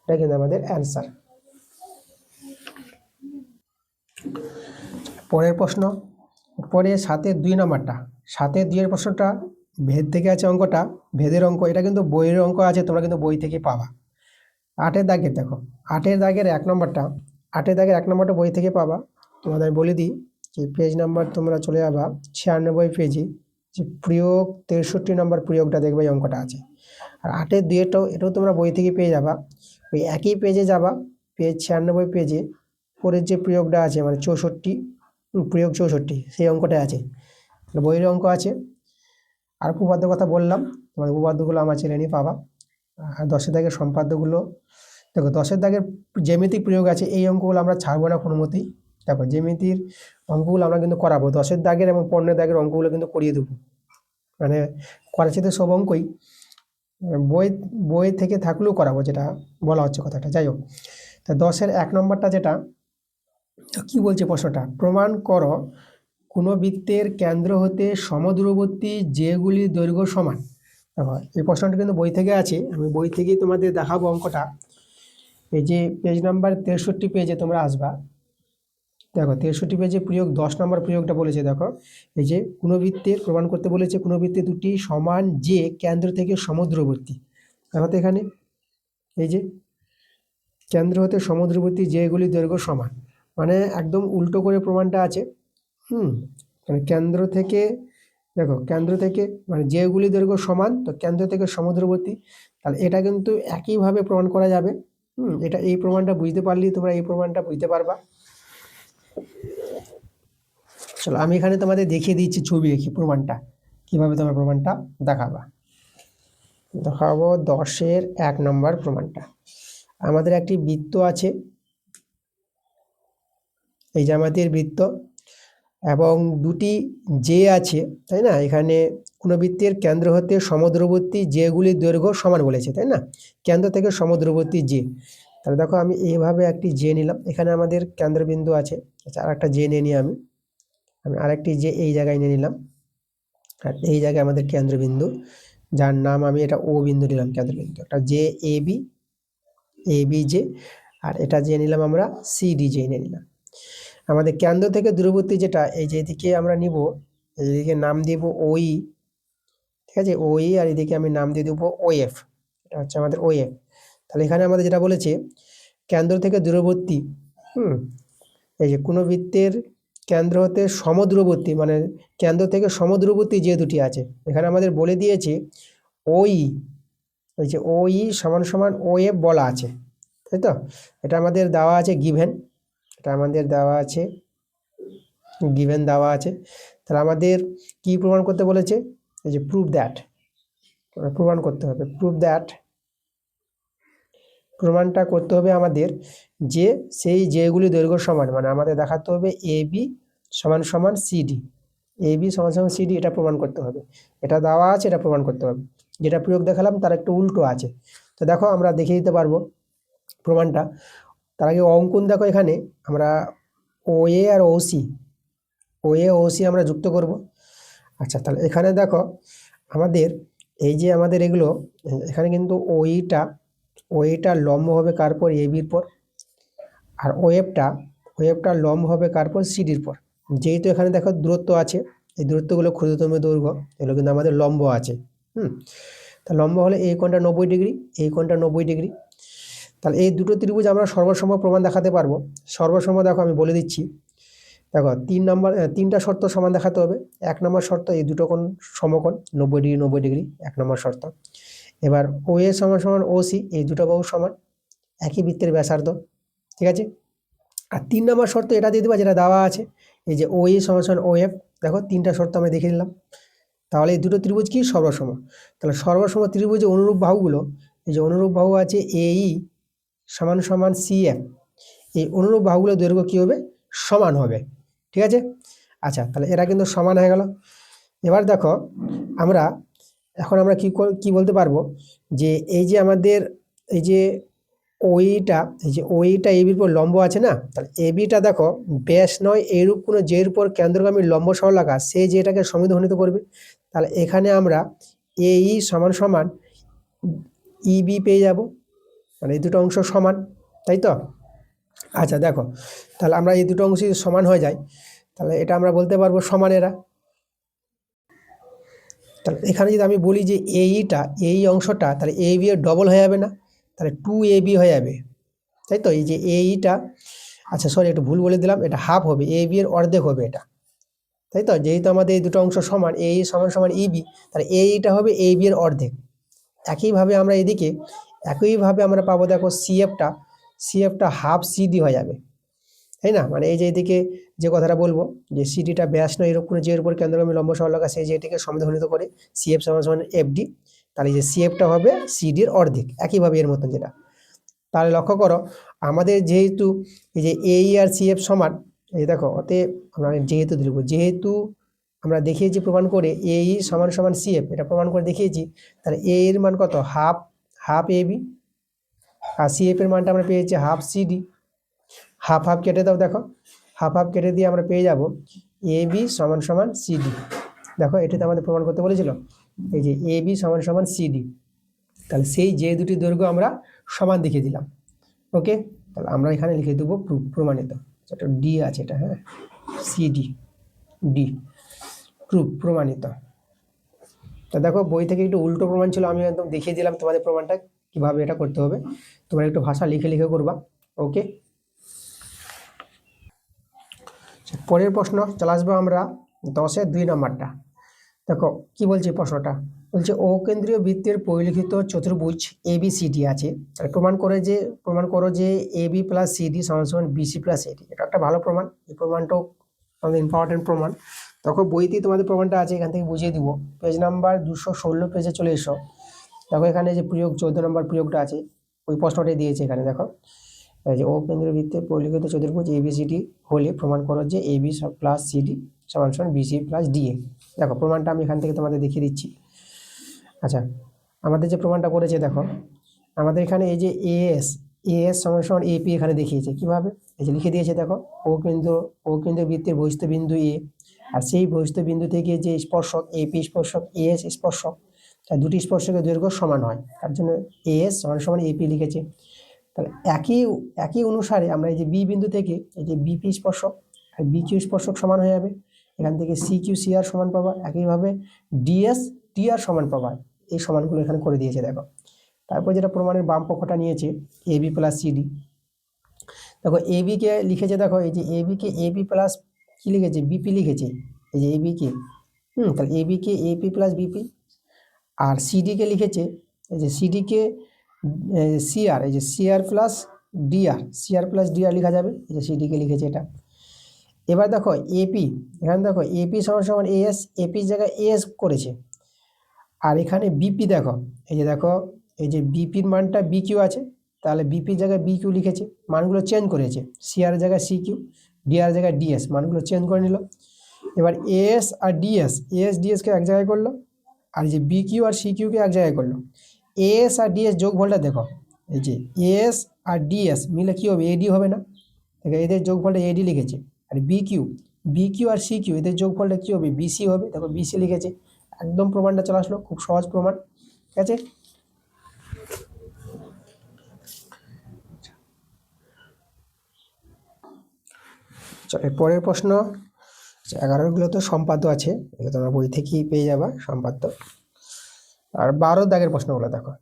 এটা কিন্তু আমাদের অ্যান্সার। পরের প্রশ্ন, পরে 7-2 নম্বরটা, 7-2 প্রশ্নটা ভেদ থেকে আছে অঙ্কটা, ভেদের অঙ্ক, এটা কিন্তু বইয়ের অঙ্ক আছে, তোমরা কিন্তু বই থেকে পাবা। 8-এর দাগের দেখো, 8-এর দাগের 1 নম্বরটা, 8-এর দাগের 1 নম্বরটা বই থেকে পাবা। তোমাদের বলে দিই যে পেজ নাম্বার তোমরা চলে যাবা 96 পেজে, যে প্রয়োগ 63 নম্বর প্রয়োগটা দেখবে, এই অঙ্কটা আছে। আর 8-2 এটাও তোমরা বই থেকে পেয়ে যাবা, ওই একই পেজে যাবা, পেজ 96 পেজে পরের যে প্রয়োগটা আছে মানে 64, প্রয়োগ 64, সেই অঙ্কটা আছে, বইয়ের অঙ্ক আছে। আর উপপাদ্যের কথা বললাম, তোমাদের উপপাদ্যগুলো আমার চ্যানেলে পাবা। আর 10-এর দাগের সম্পাদ্যগুলো দেখো, 10-এর দাগের জ্যামিতিক প্রয়োগ আছে, এই অঙ্কগুলো আমরা ছাড়বো না কোনো মতেই। দেখো জ্যামিতির অঙ্কগুলো আমরা কিন্তু করাবো, 10-এর দাগের এবং 15-এর দাগের অঙ্কগুলো কিন্তু করিয়ে দেবো, মানে করাচ্ছি তো সব অঙ্কই, বই থেকে থাকলেও করাবো, যেটা বলা হচ্ছে কথাটা। যাই হোক, তা 10-এর 1 নম্বরটা যেটা কি বলছে প্রশ্নটা, প্রমাণ করো কোনো বৃত্তের কেন্দ্র হতে সমদূরবর্তী যেগুলি দৈর্ঘ্য সমান। দেখো এই প্রশ্নটা কিন্তু বই থেকে আছে, আমি বই থেকেই তোমাদের দেখাবো অঙ্কটা। এই যে পেজ নাম্বার 63 পেজে তোমরা আসবা, দেখো 63 পেজে প্রয়োগ 10 নম্বর প্রয়োগটা বলেছে। দেখো এই যে কোনো বৃত্তের প্রমাণ করতে বলেছে, কোনো বৃত্তে দুটি সমান যে কেন্দ্র থেকে সমদূরবর্তী। দেখো তো এখানে এই যে কেন্দ্র হতে সমদূরবর্তী যেগুলি দৈর্ঘ্য সমান, মানে একদম উল্টো করে প্রমাণটা আছে। মানে কেন্দ্র থেকে, দেখো কেন্দ্র থেকে মানে যেগুলি দৈর্ঘ্য সমান, তো কেন্দ্র থেকে সমদূরবর্তী, তাহলে এটা কিন্তু একইভাবে প্রমাণ করা যাবে। এটা এই প্রমাণটা বুঝতে পারলেই তোমরা এই প্রমাণটা বুঝতে পারবা। চলো আমি এখানে তোমাদের দেখিয়ে দিচ্ছি ছবি রেখে প্রমাণটা, কিভাবে তোমরা প্রমাণটা দেখাবা। দেখাবো 10-এর 1 নম্বর প্রমাণটা। আমাদের একটি বৃত্ত আছে, এই যে আমাদের বৃত্ত, এবং দুটি যে আছে, তাই না। এখানে কোনো বৃত্তের কেন্দ্র হতে সমদূরবর্তী যেগুলির দৈর্ঘ্য সমান বলেছে, তাই না, কেন্দ্র থেকে সমদূরবর্তী যে। তাহলে দেখো আমি এইভাবে একটি যে নিলাম, এখানে আমাদের কেন্দ্রবিন্দু আছে। আচ্ছা, আর একটা যে নিয়ে নিই, আমি আরেকটি যে এই জায়গায় নিয়ে নিলাম, আর এই জায়গায় আমাদের কেন্দ্রবিন্দু, যার নাম আমি এটা ও বিন্দু নিলাম কেন্দ্রবিন্দু, একটা যে এ বি যে, আর এটা যে নিলাম আমরা সি ডি যে নিয়ে নিলাম। আমাদের কেন্দ্র থেকে দূরবর্তী যেটা, এই যে এদিকে আমরা নিব এইদিকে নাম দিব ওই, ঠিক আছে, ওই, আর এদিকে আমি নাম দিয়ে দেবো ওএফ, এটা হচ্ছে আমাদের ওএফ। তাহলে এখানে আমাদের যেটা বলেছে কেন্দ্র থেকে দূরবর্তী, এই যে কোনো বৃত্তের কেন্দ্র হতে সমদূরবর্তী, মানে কেন্দ্র থেকে সমদূরবর্তী যে দুটি আছে, এখানে আমাদের বলে দিয়েছে ওই, ওই যে ওই সমান সমান ওএফ বলা আছে, তাই তো? এটা আমাদের দেওয়া আছে গিভেন, এটা আমাদের দেওয়া আছে গিভেন দেওয়া আছে। তাহলে আমাদের কি প্রমাণ করতে বলেছে? এই যে প্রুভ দ্যাট, প্রমাণ করতে হবে, প্রুভ দ্যাট, প্রমাণটা করতে হবে আমাদের যে সেই যেগুলি দৈর্ঘ্য সমান, মানে আমাদের দেখাতে হবে এ বি সমান সমান সিডি, এ বি সমান সমান সিডি, এটা প্রমাণ করতে হবে। এটা দেওয়া আছে, এটা প্রমাণ করতে হবে। যেটা প্রয়োগ দেখালাম তার একটু উল্টো আছে, তো দেখো আমরা দেখিয়ে দিতে পারবো প্রমাণটা। তার আগে অঙ্কন দেখো, এখানে আমরা ও এ আর ওসি, ও এ ওসি আমরা যুক্ত করব। আচ্ছা, তাহলে এখানে দেখো আমাদের এই যে আমাদের এগুলো, এখানে কিন্তু ওইটা লম্ব হবে কার পর? এ বির পর। আর ওয়েবটা লম্ব হবে কার পর? সিডির পর। যেহেতু এখানে দেখো দূরত্ব আছে, এই দূরত্বগুলো ক্ষুদ্রতম দৈর্ঘ্য, এগুলো কিন্তু আমাদের লম্ব আছে। তা লম্ব হলে এই কোণটা 90 ডিগ্রি, এই কোণটা 90 ডিগ্রি। তাহলে এই দুটো ত্রিভুজ আমরা সর্বসম প্রমাণ দেখাতে পারবো। সর্বসম দেখো আমি বলে দিচ্ছি, দেখো 3টা শর্ত সমান দেখাতে হবে। 1 নম্বর শর্ত, এই দুটো কোণ সমকোণ 90 ডিগ্রি 90 ডিগ্রি, 1 নম্বর শর্ত। এবার ও এ সমান সমান ও সি, এই দুটো বাহু সমান, একই বৃত্তের ব্যাসার্ধ, ঠিক আছে। আর 3 নম্বর শর্ত এটা দিয়ে দেবা যেটা দেওয়া আছে, এই যে ও এ সমান সমান ও এফ, দেখো 3টা শর্ত আমরা দেখে নিলাম। তাহলে এই দুটো ত্রিভুজ কি? সর্বসম। তাহলে সর্বসম ত্রিভুজে অনুরূপ বাহুগুলো, এই যে অনুরূপ বাহু আছে এ ই সমান সমান সি এফ, এই অনুরূপ বাহুগুলোর দৈর্ঘ্য কি হবে? সমান হবে, ঠিক আছে। আচ্ছা, তাহলে এরা কিন্তু সমান হয়ে গেল। এবার দেখো আমরা এখন আমরা কি বলতে পারবো যে এই যে আমাদের এই যে ওইটা এবির উপর লম্ব আছে না, তাহলে এবিটা দেখো ব্যাস নয় এইরূপ কোনো যের উপর কেন্দ্রগামী লম্ব সরলরেখা, সে যেটাকে সমদ্বিখণ্ডিত করবে। তাহলে এখানে আমরা এই সমান সমান ইবি পেয়ে যাব, মানে এই দুটো অংশ সমান, তাই তো? আচ্ছা দেখো, তাহলে আমরা এই দুটো অংশ সমান হয়ে যায়, তাহলে এটা আমরা বলতে পারবো সমান এরা। তাহলে এখানে যদি আমি বলি যে এই অংশটা, তাহলে এ বি এর ডবল হয়ে যাবে না? তাহলে 2ab হয়ে যাবে, তাই তো? এই যে এইটা, আচ্ছা সরি একটু ভুল বলে দিলাম, এটা হাফ হবে, এ বি এর অর্ধেক হবে এটা, তাই তো? যেহেতু আমাদের এই দুটো অংশ সমান, এ সমান সমান ইবি, তাহলে এইটা হবে এ বি এর অর্ধেক। একইভাবে আমরা এদিকে একইভাবে আমরা পাবো, দেখো সিএফটা হাফ সিডি হয়ে যাবে, তাই না? মানে এই যে এদিকে যে কথাটা বলবো যে সিডিটা ব্যাস নয় এরকম কোনো যের উপর কেন্দ্রগামী লম্ব সরলরেখা, সেই যেটিকে সমদ্বিখণ্ডিত করে সিএফ সমান সমান এফডি, তাহলে এই যে সিএফটা হবে সিডির অর্ধেক, একইভাবে এর মতন যেটা। তাহলে লক্ষ্য করো আমাদের যেহেতু এই যে এই আর সিএফ সমান, এই দেখো অতএব আমরা যেহেতু আমরা দেখিয়েছি প্রমাণ করে এই সমান সমান সিএফ, এটা প্রমাণ করে দেখিয়েছি, তাহলে এ এর মান কত? Half A B, R CF এর মানটা আমরা পেয়েছি হাফ সিডি। হাফ কেটে দাও, দেখো হাফ কেটে দিয়ে আমরা পেয়ে যাব এ বি সমান সমান সিডি। দেখো এটাতে আমাদের প্রমাণ করতে বলেছিল, এই যে এ বি সমান সমান সিডি, তাহলে সেই যে দুটি দৈর্ঘ্য আমরা সমান দেখিয়ে দিলাম। ওকে, তাহলে আমরা এখানে লিখে দেবো প্রমাণিত, এটা ডি আছে এটা, হ্যাঁ সিডি ডি, প্রমাণিত। তা দেখো বই থেকে একটু উল্টো প্রমাণ ছিল, আমি একদম দেখিয়ে দিলাম তোমাদের প্রমাণটা কিভাবে এটা করতে হবে, তোমরা একটু ভাষা লিখে লিখে করবা। ওকে, পরের প্রশ্ন চলে আসবো আমরা 10-এর 2 নম্বরটা। দেখো কি বলছে প্রশ্নটা, বলছে অকেন্দ্রীয় বৃত্তের পরিলিখিত চতুর্ভুজ এবিসিডি আছে, তাহলে প্রমাণ করো যে এবি প্লাস সিডি সমান সমান বিসি প্লাস এডি। এটা একটা ভালো প্রমাণ, এই প্রমাণটাও আমাদের ইম্পর্টেন্ট প্রমাণ। দেখো বইতেই তোমাদের প্রমাণটা আছে, এখান থেকে বুঝিয়ে দিব। পেজ নাম্বার 216 পেজে চলে এসো। দেখো এখানে যে প্রয়োগ 14 নম্বর প্রয়োগটা আছে, ওই প্রশ্নটাই দিয়েছে এখানে। দেখো এই যে অকেন্দ্রীয় বৃত্তের পরিলিখিত চতুর্ভুজ এবিসিডি হলে প্রমাণ করো যে এবি প্লাস সিডি সমান সমান বিসি প্লাস ডিএ। দেখো প্রমাণটা আমি এখান থেকে তোমাদের দেখিয়ে দিচ্ছি। আচ্ছা, আমাদের যে প্রমাণটা করেছে দেখো, আমাদের এখানে এই যে এএস সমান সমান এপি এখানে দেখিয়েছে কিভাবে, এই যে লিখে দিয়েছে দেখো, ও কিন্তু বৃত্তের বহিস্থ বিন্দু এ, আর সেই বহিস্থ বিন্দু থেকে যে স্পর্শক এপি স্পর্শক এএস স্পর্শক, তাই দুটি স্পর্শকের দৈর্ঘ্য সমান হয়, তার জন্য এএস সমান সমান এপি লিখেছে। তাহলে একই অনুসারে আমরা এই যে বি বিন্দু থেকে এই যে বিপি স্পর্শক আর বিকিউ স্পর্শক সমান হয়ে যাবে, এখান থেকে সি কিউ সি আর সমান পাবা, একইভাবে ডিএস টি আর সমান পাবা। এই সমানগুলো এখানে করে দিয়েছে দেখো। তারপর যেটা প্রমাণের বাম পক্ষটা নিয়েছে এবি প্লাস সিডি। দেখো এবি কে লিখেছে, দেখো এই যে এবি কে এবি প্লাস কি লিখেছে, বিপি লিখেছে, এই যে এবি কে তাহলে এবি কে এপি প্লাস বিপি। আর সিডি কে লিখেছে, এই যে সিডি কে সিআর, এই যে CR plus DR, CR plus DR লেখা যাবে, এই যে সিডি কে লিখেছে এটা। এবার দেখো এপি, এখানে দেখো এপি সমান সমান এস, এপির জায়গায় এস করেছে। আর এখানে বিপি দেখো, এই যে দেখো এই যে বিপির মানটা বিকিউ আছে, তাহলে বিপির জায়গায় বিকিউ লিখেছে, মানগুলো চেঞ্জ করেছে, সিআর জায়গায় সিকিউ, ডিআর জায়গায় ডিএস, মানগুলো চেঞ্জ করে নিল। এবার এস আর ডিএস, এস ডিএসকে এক জায়গায় করলো, আর যে বিকিউ আর সিকিউকে এক জায়গায় করলো। এস আর ডিএস যোগফলটা দেখো, এই যে এস আর ডিএস মিলে কি হবে, এডি হবে না, দেখো এদের যোগফলটা এডি লিখেছে। আর বিকিউ, বিকিউ আর সিকিউ এদের যোগফলটা কি হবে, বিসি হবে, দেখো বিসি লিখেছে। একদম প্রমাণটা চলে আসলো, খুব সহজ প্রমাণ, ঠিক আছে। এর পরের প্রশ্ন 11গুলো তো সম্পাদ্য আছে, এগুলো তোমরা বই থেকেই পেয়ে যাবা সম্পাদ্য। আর 12 দাগের প্রশ্নগুলো দেখো,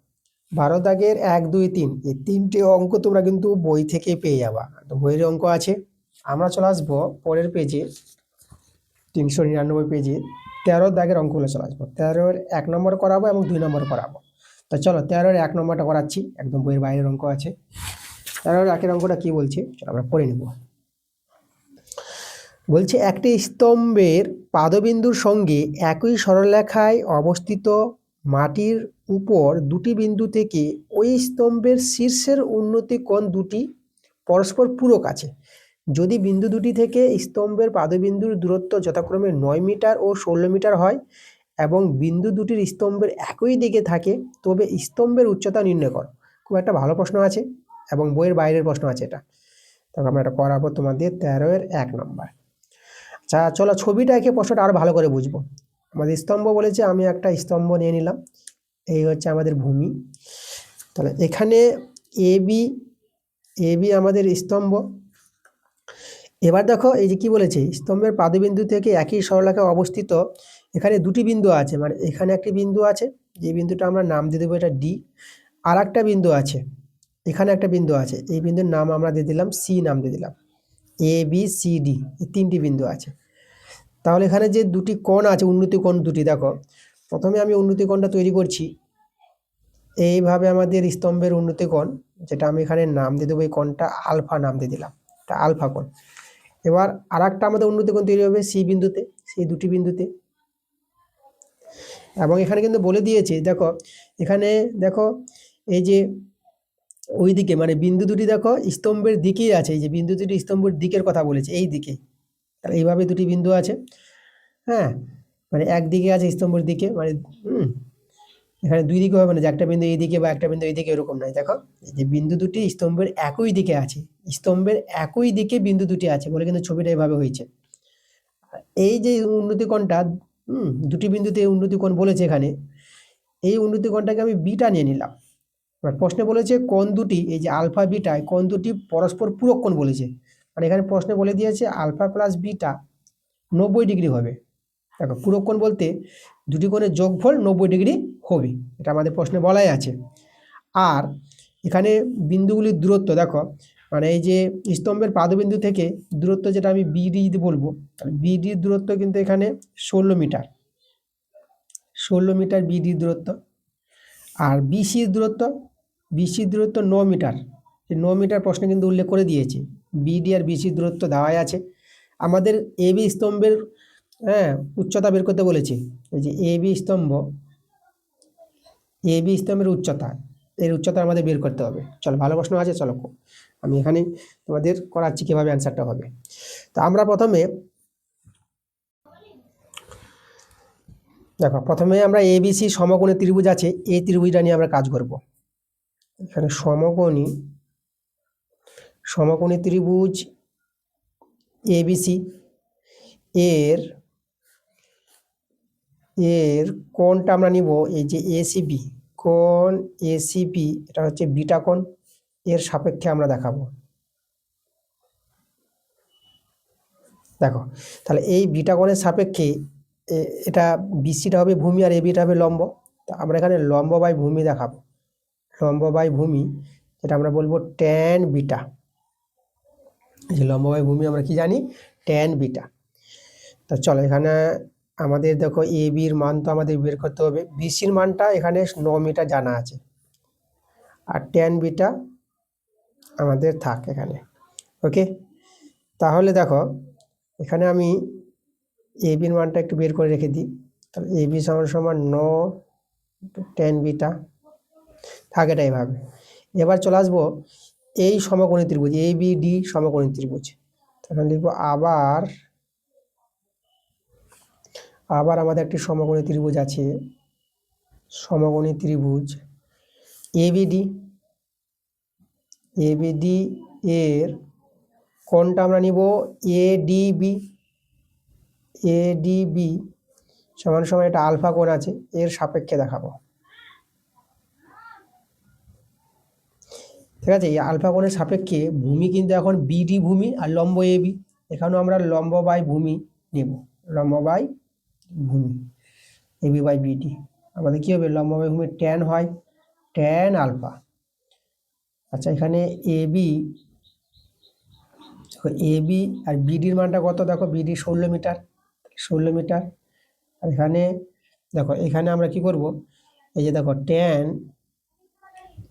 12 দাগের 1 2 3 এই তিনটে অঙ্ক তোমরা কিন্তু বই থেকে পেয়ে যাবা, তো বইয়ের অঙ্ক আছে। আমরা চলে আসবো পরের পেজে 399 পেজে 13 দাগের অঙ্কগুলো চলে আসবো। 13-এর 1 নম্বর করাবো এবং 2 নম্বর করাবো। তো চলো 13-এর 1 নম্বরটা করাচ্ছি, একদম বইয়ের বাইরের অঙ্ক আছে। 13-এর 1 অঙ্কটা কি বলছে চলো আমরা পড়ে নেব। বলছে একটি স্তম্ভের পাদবিন্দুর সঙ্গে একই সরলরেখায় অবস্থিত মাটির উপর দুটি বিন্দু থেকে ওই স্তম্ভের শীর্ষের উন্নতি কোণ দুটি পরস্পর পূরক আছে। যদি বিন্দু দুটি থেকে স্তম্ভের পাদবিন্দুর দূরত্ব যথাক্রমে 9 মিটার ও 16 মিটার হয় এবং বিন্দু দুটির স্তম্ভের একই দিকে থাকে, তবে স্তম্ভের উচ্চতা নির্ণয় করো। খুব একটা ভালো প্রশ্ন আছে এবং বইয়ের বাইরের প্রশ্ন আছে এটা। তবে আমরা এটা করাবো তোমাদের 13-এর 1 নম্বর। আচ্ছা চলো ছবিটা এঁকে প্রশ্নটা আরো ভালো করে বুঝবো। আমাদের স্তম্ভ বলেছে, আমি একটা স্তম্ভ নিয়ে নিলাম, এই হচ্ছে আমাদের ভূমি। তাহলে এখানে এবি, এবি আমাদের স্তম্ভ। এবার দেখো এই যে কি বলেছে, স্তম্ভের পাদবিন্দু থেকে একই সরলরেখায় অবস্থিত, এখানে দুটি বিন্দু আছে, মানে এখানে একটি বিন্দু আছে, যে বিন্দুটা আমরা নাম দিয়ে দেবো এটা ডি। আর একটা বিন্দু আছে, এখানে একটা বিন্দু আছে, এই বিন্দুর নাম আমরা দিয়ে দিলাম সি, নাম দিয়ে দিলাম। এ বি সি ডি, এই তিনটি বিন্দু আছে। তাহলে এখানে যে দুটি কোণ আছে, উন্নতি কোণ দুটি, দেখো প্রথমে আমি উন্নতি কোণটা তৈরি করছি। এইভাবে আমাদের স্তম্ভের উন্নতি কোণ, যেটা আমি এখানে নাম দিয়ে দেবো, এই কোণটা আলফা নাম দিয়ে দিলাম, এটা আলফা কোণ। এবার আর একটা আমাদের উন্নতি কোণ তৈরি হবে সি বিন্দুতে, সেই দুটি বিন্দুতে। এবং এখানে কিন্তু বলে দিয়েছে, দেখো এখানে দেখো এই যে ওইদিকে মানে বিন্দু দুটি দেখো স্তম্ভের দিকেই আছে, এই যে বিন্দু দুটি স্তম্ভের দিকের কথা বলেছে, এই দিকে। তাহলে এইভাবে দুটি বিন্দু আছে, হ্যাঁ, মানে একদিকে আছে স্তম্ভের দিকে, মানে এখানে দুই দিকে হবে না যে একটা বিন্দু এই দিকে বা একটা বিন্দু এই দিকে, এরকম নয়। দেখো এই যে বিন্দু দুটি স্তম্ভের একই দিকে আছে, স্তম্ভের একই দিকে বিন্দু দুটি আছে বলে কিন্তু ছবিটা এভাবে হয়েছে। এই যে উন্নতি কোণটা, দুটি বিন্দুতে উন্নতি কোণ বলেছে এখানে, এই উন্নতি কোণটাকে আমি বিটা নিয়ে নিলাম। এবার প্রশ্নে বলেছে কোণ দুটি, এই যে আলফা বিটায় কোণ দুটি পরস্পর পূরক কোণ বলেছে, মানে এখানে প্রশ্নে বলে দিয়েছে আলফা প্লাস বিটা 90 ডিগ্রি হবে। দেখো পূরক কোণ বলতে দুটি কোণের যোগফল 90 ডিগ্রি হবে, এটা আমাদের প্রশ্নে বলাই আছে। আর এখানে বিন্দুগুলির দূরত্ব দেখো, মানে এই যে স্তম্ভের পাদবিন্দু থেকে দূরত্ব যেটা আমি বিডি বলবো, বিডির দূরত্ব কিন্তু এখানে 16 মিটার, 16 মিটার বিডির দূরত্ব। আর বিসির দূরত্ব, বিসির দূরত্ব 9 মিটার, 9 মিটার প্রশ্নে কিন্তু উল্লেখ করে দিয়েছে। বিডি আর বিসির দূরত্ব দেওয়াই আছে। আমাদের এবি স্তম্ভের উচ্চতা বের করতে বলেছে, এই যে এবি স্তম্ভ, এবি স্তম্ভের উচ্চতা, এর উচ্চতা আমাদের বের করতে হবে। চলো ভালো প্রশ্ন আছে, চলো আমি এখানে তোমাদের করাচ্ছি কিভাবে অ্যান্সারটা হবে। তো আমরা প্রথমে দেখো, প্রথমে আমরা এবিসি সমকোণী ত্রিভুজ আছে, এই ত্রিভুজটা নিয়ে আমরা কাজ করব। এখানে সমকোণী ত্রিভুজ এবিসি, এর কোণটা আমরা নিব এই যে এসিবি, কোণ এসিবি, এটা হচ্ছে বিটা কোণ, এর সাপেক্ষে আমরা দেখাবো। দেখো তাহলে এই বিটা কোণের সাপেক্ষে এটা বিসিটা হবে ভূমি আর এবিটা হবে লম্ব। তো আমরা এখানে লম্ব বাই ভূমি দেখাবো, লম্ব বাই ভূমি, যেটা আমরা বলবো ট্যান বিটা। এই যে লম্ব বাই ভূমি আমরা কি জানি, ট্যান বিটা। তো চলো এখানে আমাদের দেখো এ বির মান তো আমাদের বের করতে হবে। বিসির মানটা এখানে 9 মিটার জানা আছে, আর ট্যান বিটা আমাদের থাক এখানে। ওকে, তাহলে দেখো এখানে আমি এ বির মানটা একটু বের করে রেখে দিই। তাহলে এ বি সমান সমান 9 ট্যান বিটা থাকে, এটা এইভাবে। এবার চলে আসবো এই সমকোণী ত্রিভুজ এ বি ডি সমকোণী ত্রিভুজ। তখন লিখবো আবার আমাদের একটি সমকোণী ত্রিভুজ আছে, সমকোণী ত্রিভুজ এবিডি। এবিডি এর কোণটা আমরা নিব এডিবি। এডিবি সমান সমান একটা আলফা কোণ আছে, এর সাপেক্ষে দেখাবো। ঠিক আছে, এই আলফা কোণের সাপেক্ষে ভূমি কিন্তু এখন বিডি ভূমি আর লম্ব এবি, এখানেও আমরা লম্ব বাই ভূমি নেব, লম্ব বাই ভূমি এবি বাই বিডি। আমাদের কি হবে, লম্ব বাই ভূমি ট্যান হয়, ট্যান আলফা। আচ্ছা এখানে এবি, এবি আর বিডির মানটা কত, দেখো বিডি 16 মিটার, 16 মিটার। আর এখানে দেখো এখানে আমরা কি করব, এই যে দেখো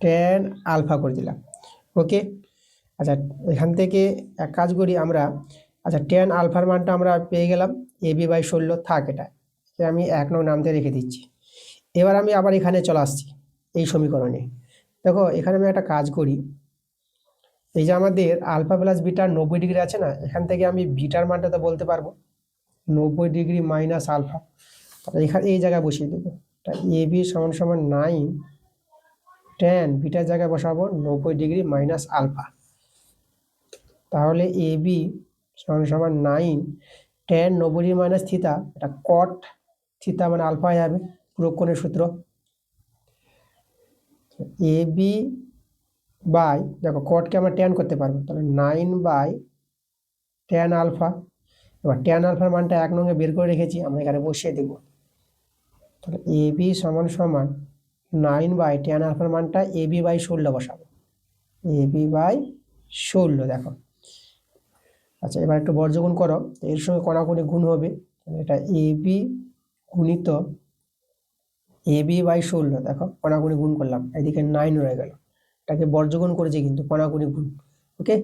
ট্যান আলফা করে দিলাম। ওকে, আচ্ছা এখান থেকে এক কাজ করি আমরা, আচ্ছা ট্যান আলফার মানটা আমরা পেয়ে গেলাম, এবি বাই 16 থাক, এটা আমি 1 নং নামতে রেখে দিচ্ছি। এবার আমি আবার এখানে চলে আসছি এই সমীকরণে। দেখো এখানে আমি একটা কাজ করি, এই যে আমাদের আলফা প্লাস বিটার 90 ডিগ্রি আছে না, এখান থেকে আমি বিটার মানটা তো বলতে পারবো 90 ডিগ্রি মাইনাস আলফা। তাহলে এখানে এই জায়গায় বসিয়ে দেবো, এ বি সমান সমান 9 ট্যান বিটার জায়গায় বসাবো 90 ডিগ্রি মাইনাস আলফা। তাহলে এ বি সমান সমান 9 ট্যান 90 ডিগ্রি মাইনাস থিতা, এটা কট থিতা মানে আলফা হয়ে যাবে, পুরো কোণের সূত্র। এ বি বাই, দেখো কটকে আমরা ট্যান করতে পারবো, তাহলে 9 বাই ট্যান আলফা। এবার ট্যান আলফার মানটা 1 নঙ্গে বের করে রেখেছি, আমরা এখানে বসিয়ে দেব। তাহলে এ বি সমান সমান 9 বাই ট্যান আলফার মানটা এ বি বাই 16 বসাবো, এ বি বাই 16। দেখো আচ্ছা এবার একটু বর্জগুণ করো, এর সঙ্গে কণাকণি গুণ হবে, এটা এ বি গুণিত এ বি বাই 16। দেখো কণাকণি গুণ করলাম, এদিকে 9 রয়ে গেল, এটাকে বর্জগুণ করেছি কিন্তু কণাকণি গুণ। ওকে,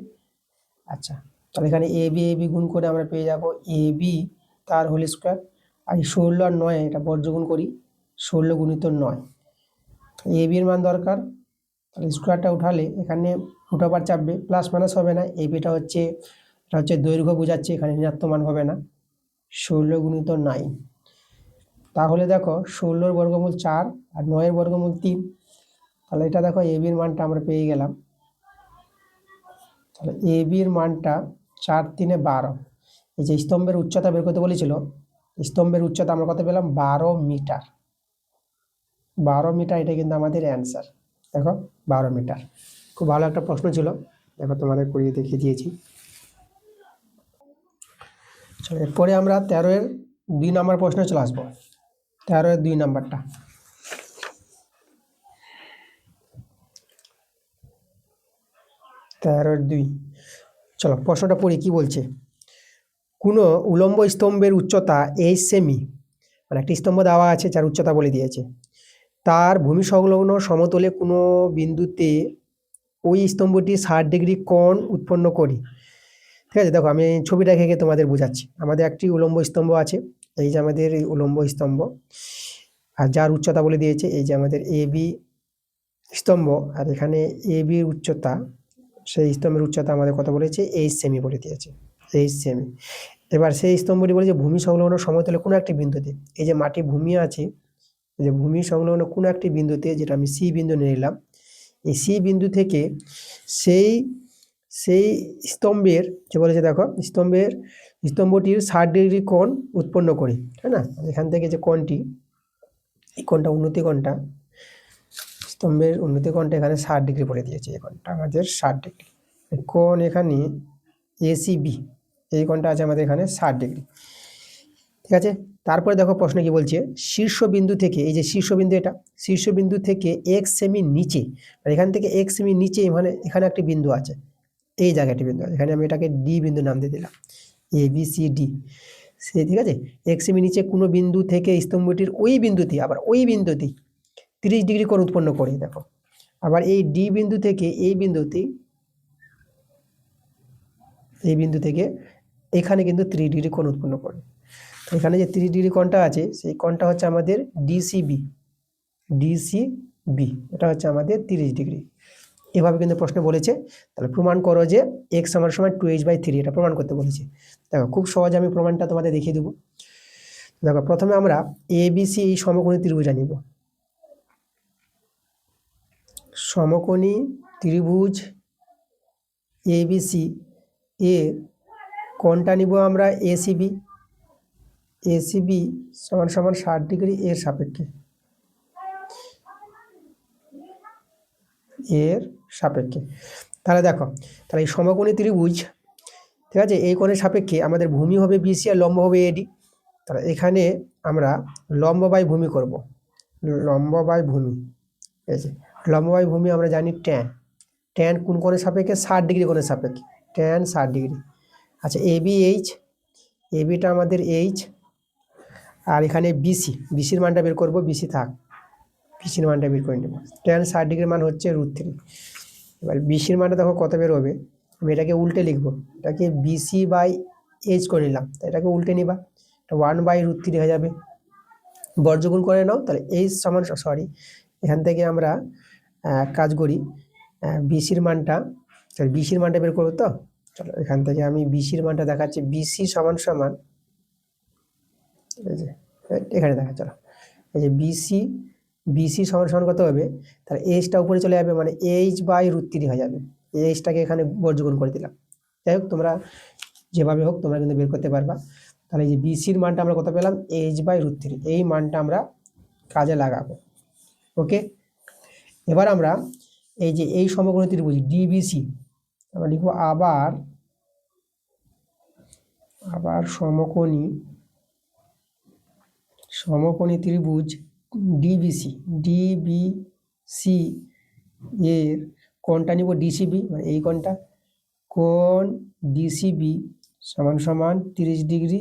আচ্ছা তাহলে এখানে এ বি গুণ করে আমরা পেয়ে যাব এ বি তার হোল স্কোয়ার, আর 16 আর 9 এটা বর্জগুণ করি, 16 গুণিত 9। এ বির মান দরকার, তাহলে স্কোয়ারটা উঠালে এখানে উঠাবার চাপবে, প্লাস মাইনাস হবে না, এ বিটা হচ্ছে এটা হচ্ছে দৈর্ঘ্য বোঝাচ্ছে, এখানে ঋণাত্মক মান হবে না, 16 গুণিত 9। তাহলে দেখো 16 বর্গমূল 4 আর 9 বর্গমূল 3, তাহলে এটা দেখো এ বির মানটা আমরা পেয়ে গেলাম। তাহলে এ বির মানটা 4 3 12। এই যে স্তম্ভের উচ্চতা বের করতে বলেছিল, স্তম্ভের উচ্চতা আমরা কত পেলাম, 12 মিটার। 12 মিটার, এটা কিন্তু আমাদের অ্যান্সার। দেখো 12 মিটার, খুব ভালো একটা প্রশ্ন ছিল, দেখো তোমাদের করিয়ে দেখিয়ে দিয়েছি। চলো এরপরে আমরা 13-এর 2 নম্বর প্রশ্নে চলে আসবো। 13-এর 2 নম্বরটা, 13-এর 2। চলো প্রশ্নটা পড়ি কি বলছে। কোনো উলম্ব স্তম্ভের উচ্চতা 8 সেমি, মানে একটি স্তম্ভ দেওয়া আছে যার উচ্চতা বলে দিয়েছে, তার ভূমি সংলগ্ন সমতলে কোনো বিন্দুতে ওই স্তম্ভটি 60 ডিগ্রি কোণ উৎপন্ন করি। ঠিক আছে, দেখো আমি ছবিটা এঁকে তোমাদের বোঝাচ্ছি। আমাদের একটি উলম্ব স্তম্ভ আছে, এই যে আমাদের এই উলম্ব স্তম্ভ, আর যার উচ্চতা বলে দিয়েছে এই যে আমাদের এ বি স্তম্ভ, আর এখানে এ বির উচ্চতা, সেই স্তম্ভের উচ্চতা আমাদের কত বলেছে, 8 সেমি বলে দিয়েছে, 8 সেমি। এবার সেই স্তম্ভটি বলেছে ভূমি সংলগ্ন সমতলে কোনো একটি বিন্দুতে, এই যে মাটি ভূমি আছে, এই যে ভূমি সংলগ্ন কোনো একটি বিন্দুতে, যেটা আমি সি বিন্দু নিয়ে নিলাম, এই সি বিন্দু থেকে সেই সেই স্তম্ভের যে বলেছে, দেখো স্তম্ভটির 60 ডিগ্রি কোণ উৎপন্ন করি, তাই না। এখান থেকে যে কোণটি, এই কোণটা উন্নতি কোণটা, স্তম্ভের উন্নতি কোণটা এখানে 60 ডিগ্রি বলে দিয়েছে, এই কোণটা আমাদের 60 ডিগ্রি। কোণ এখানে এসিবি, এই কোণটা আছে আমাদের এখানে 60 ডিগ্রি। ঠিক আছে, তারপরে দেখো প্রশ্ন কি বলছে, শীর্ষবিন্দু থেকে, এই যে শীর্ষবিন্দু, এটা শীর্ষবিন্দু থেকে 1 সেমি নিচে, মানে এখান থেকে 1 সেমি নিচে, মানে এখানে একটি বিন্দু আছে, এই জায়গাটি বিন্দু আছে, এখানে আমি এটাকে ডি বিন্দু নাম দিয়ে দিলাম, এ বি সি ডি। সে ঠিক আছে, 1 সেমি নিচে কোনো বিন্দু থেকে স্তম্ভটির ওই বিন্দুতে, আবার ওই বিন্দুতে 30 ডিগ্রি কোণ উৎপন্ন করে। দেখো আবার এই ডি বিন্দু থেকে এই বিন্দুতে, এই বিন্দু থেকে এখানে কিন্তু 30 ডিগ্রি কোণ উৎপন্ন করে। এখানে যে 30 ডিগ্রি কোণটা আছে, সেই কোণটা হচ্ছে আমাদের ডিসিবি, ডিসিবি, এটা হচ্ছে আমাদের 30 ডিগ্রি। এভাবে কিন্তু প্রশ্ন বলেছে, তাহলে প্রমাণ করো যে এক্স সমান সমান 2h/3, এটা প্রমাণ করতে বলেছে। দেখো খুব সহজে আমি প্রমাণটা তোমাদের দেখিয়ে দেবো। দেখো প্রথমে আমরা এবিসি এই সমকোণী ত্রিভুজটা নিব। সমকোণী ত্রিভুজ এবিসি এর কোণটা নিব আমরা এসিবি, এসিবি সমান সমান 60 ডিগ্রি এর সাপেক্ষে, এর সাপেক্ষে। তাহলে দেখো, তাহলে এই সমকোণী ত্রিভুজ, ঠিক আছে, এই কোণের সাপেক্ষে আমাদের ভূমি হবে বিসি আর লম্ব হবে এডি। তাহলে এখানে আমরা লম্ব বাই ভূমি করব, লম্ব বাই ভূমি। ঠিক আছে, লম্ব বাই ভূমি আমরা জানি ট্যান, ট্যান কোন কোণের সাপেক্ষে, 60 ডিগ্রি কোণের সাপেক্ষে, ট্যান 60 ডিগ্রি। আচ্ছা এবি এইচ, এবিটা আমাদের এইচ, আর এখানে বিসি, বিসির মানটা বের করব, বিসি থাক, বিসির মানটা বের করে নেব। ট্যান 60 ডিগ্রির মান হচ্ছে √3। এবার বিসির মানটা দেখো কত বের হবে, আমি এটাকে উল্টে লিখবো, এটাকে বিসি বাই এইচ করে নিলাম, এটাকে উল্টে নিবা, 1/√3 হয়ে যাবে, বর্গগুণ করে নাও। তাহলে এইচ সমান, সরি এখান থেকে আমরা কাজ করি, বিসির মানটা, বিসির মানটা বের করবো। তো চলো এখান থেকে আমি বিসির মানটা দেখাচ্ছি, বিসি সমান সমান, এই যে এখানে দেখা, চলো এই যে বিসি, বিসি সমান সমান কত হবে, তাহলে এইচটা উপরে চলে যাবে, মানে h/√3 হয়ে যাবে, এইচটাকে এখানে বর্গগুণ করে দিলাম। যাই হোক তোমরা যেভাবে হোক তোমরা কিন্তু বের করতে পারবা। তাহলে এই যে বিসির মানটা আমরা কত পেলাম, h/√3, এই মানটা আমরা কাজে লাগাবো। ওকে, এবার আমরা এই যে এই সমকোণী ত্রিভুজ ডিবিসি আমরা লিখবো, আবার সমকোণী ত্রিভুজ ডিবিসি, ডিবিসি এর কোণটা নিব ডিসিবি, মানে এই কোণটা, কোণ ডিসিবি সমান সমান 30 ডিগ্রি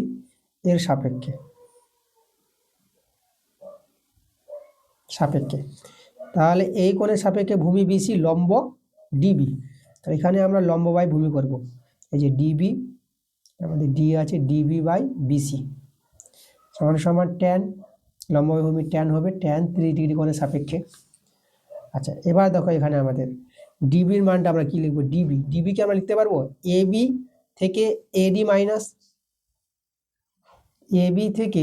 এর সাপেক্ষে, সাপেক্ষে। তাহলে এই কোণের সাপেক্ষে ভূমি বিসি, লম্ব ডিবি, তো এখানে আমরা লম্ব বাই ভূমি করব। এই যে ডিবি, আমাদের ডি আছে, ডিবি বাই বিসি সমান সমান ট্যান, লম্ব বাই ভূমি ট্যান হবে, ট্যান 30 ডিগ্রি কোণের সাপেক্ষে। আচ্ছা এবার দেখো এখানে আমাদের ডিবির মানটা আমরা কি লিখবো, ডিবি, ডিবিকে আমরা লিখতে পারবো এবি থেকে এডি মাইনাস, এবি থেকে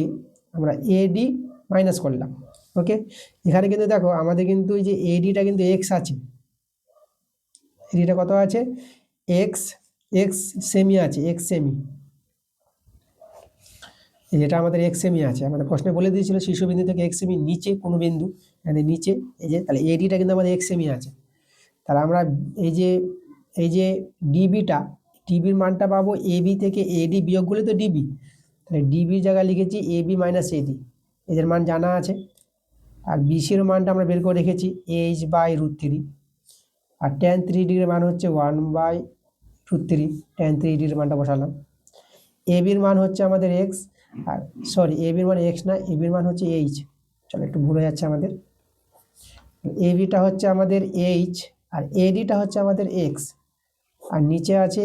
আমরা এডি মাইনাস করলাম। ওকে, এখানে কিন্তু দেখো আমাদের কিন্তু এই যে এডিটা কিন্তু এক্স আছে, এডিটা কত আছে, এক্স, এক্স সেমি আছে, এক্স সেমি, যেটা আমাদের এক্স সেমি আছে, আমাদের প্রশ্নে বলে দিয়েছিল শীর্ষবিন্দু থেকে এক্স সেমি নিচে কোনো বিন্দু, আমাদের নিচে এই যে, তাহলে এডিটা কিন্তু আমাদের এক্স সেমি আছে। তাহলে আমরা এই যে ডিবিটা, ডিবির মানটা পাবো এবি থেকে এডি বিয়োগ করলে তো ডিবি, তাহলে ডিবির জায়গায় লিখেছি এবি মাইনাস এডি, এদের মান জানা আছে। আর বিসির মানটা আমরা বের করে রেখেছি h/√3, আর ট্যান 3 ডিগ্রির মান হচ্ছে 1/√3, ট্যান 3 ডিগ্রির মানটা বসালাম। এবির মান হচ্ছে আমাদের এক্স, আর সরি এবির মান এক্স না, এবির মান হচ্ছে এইচ, চলো একটু ভুলে যাচ্ছে আমাদের, এবিটা হচ্ছে আমাদের এইচ আর এডিটা হচ্ছে আমাদের এক্স, আর নিচে আছে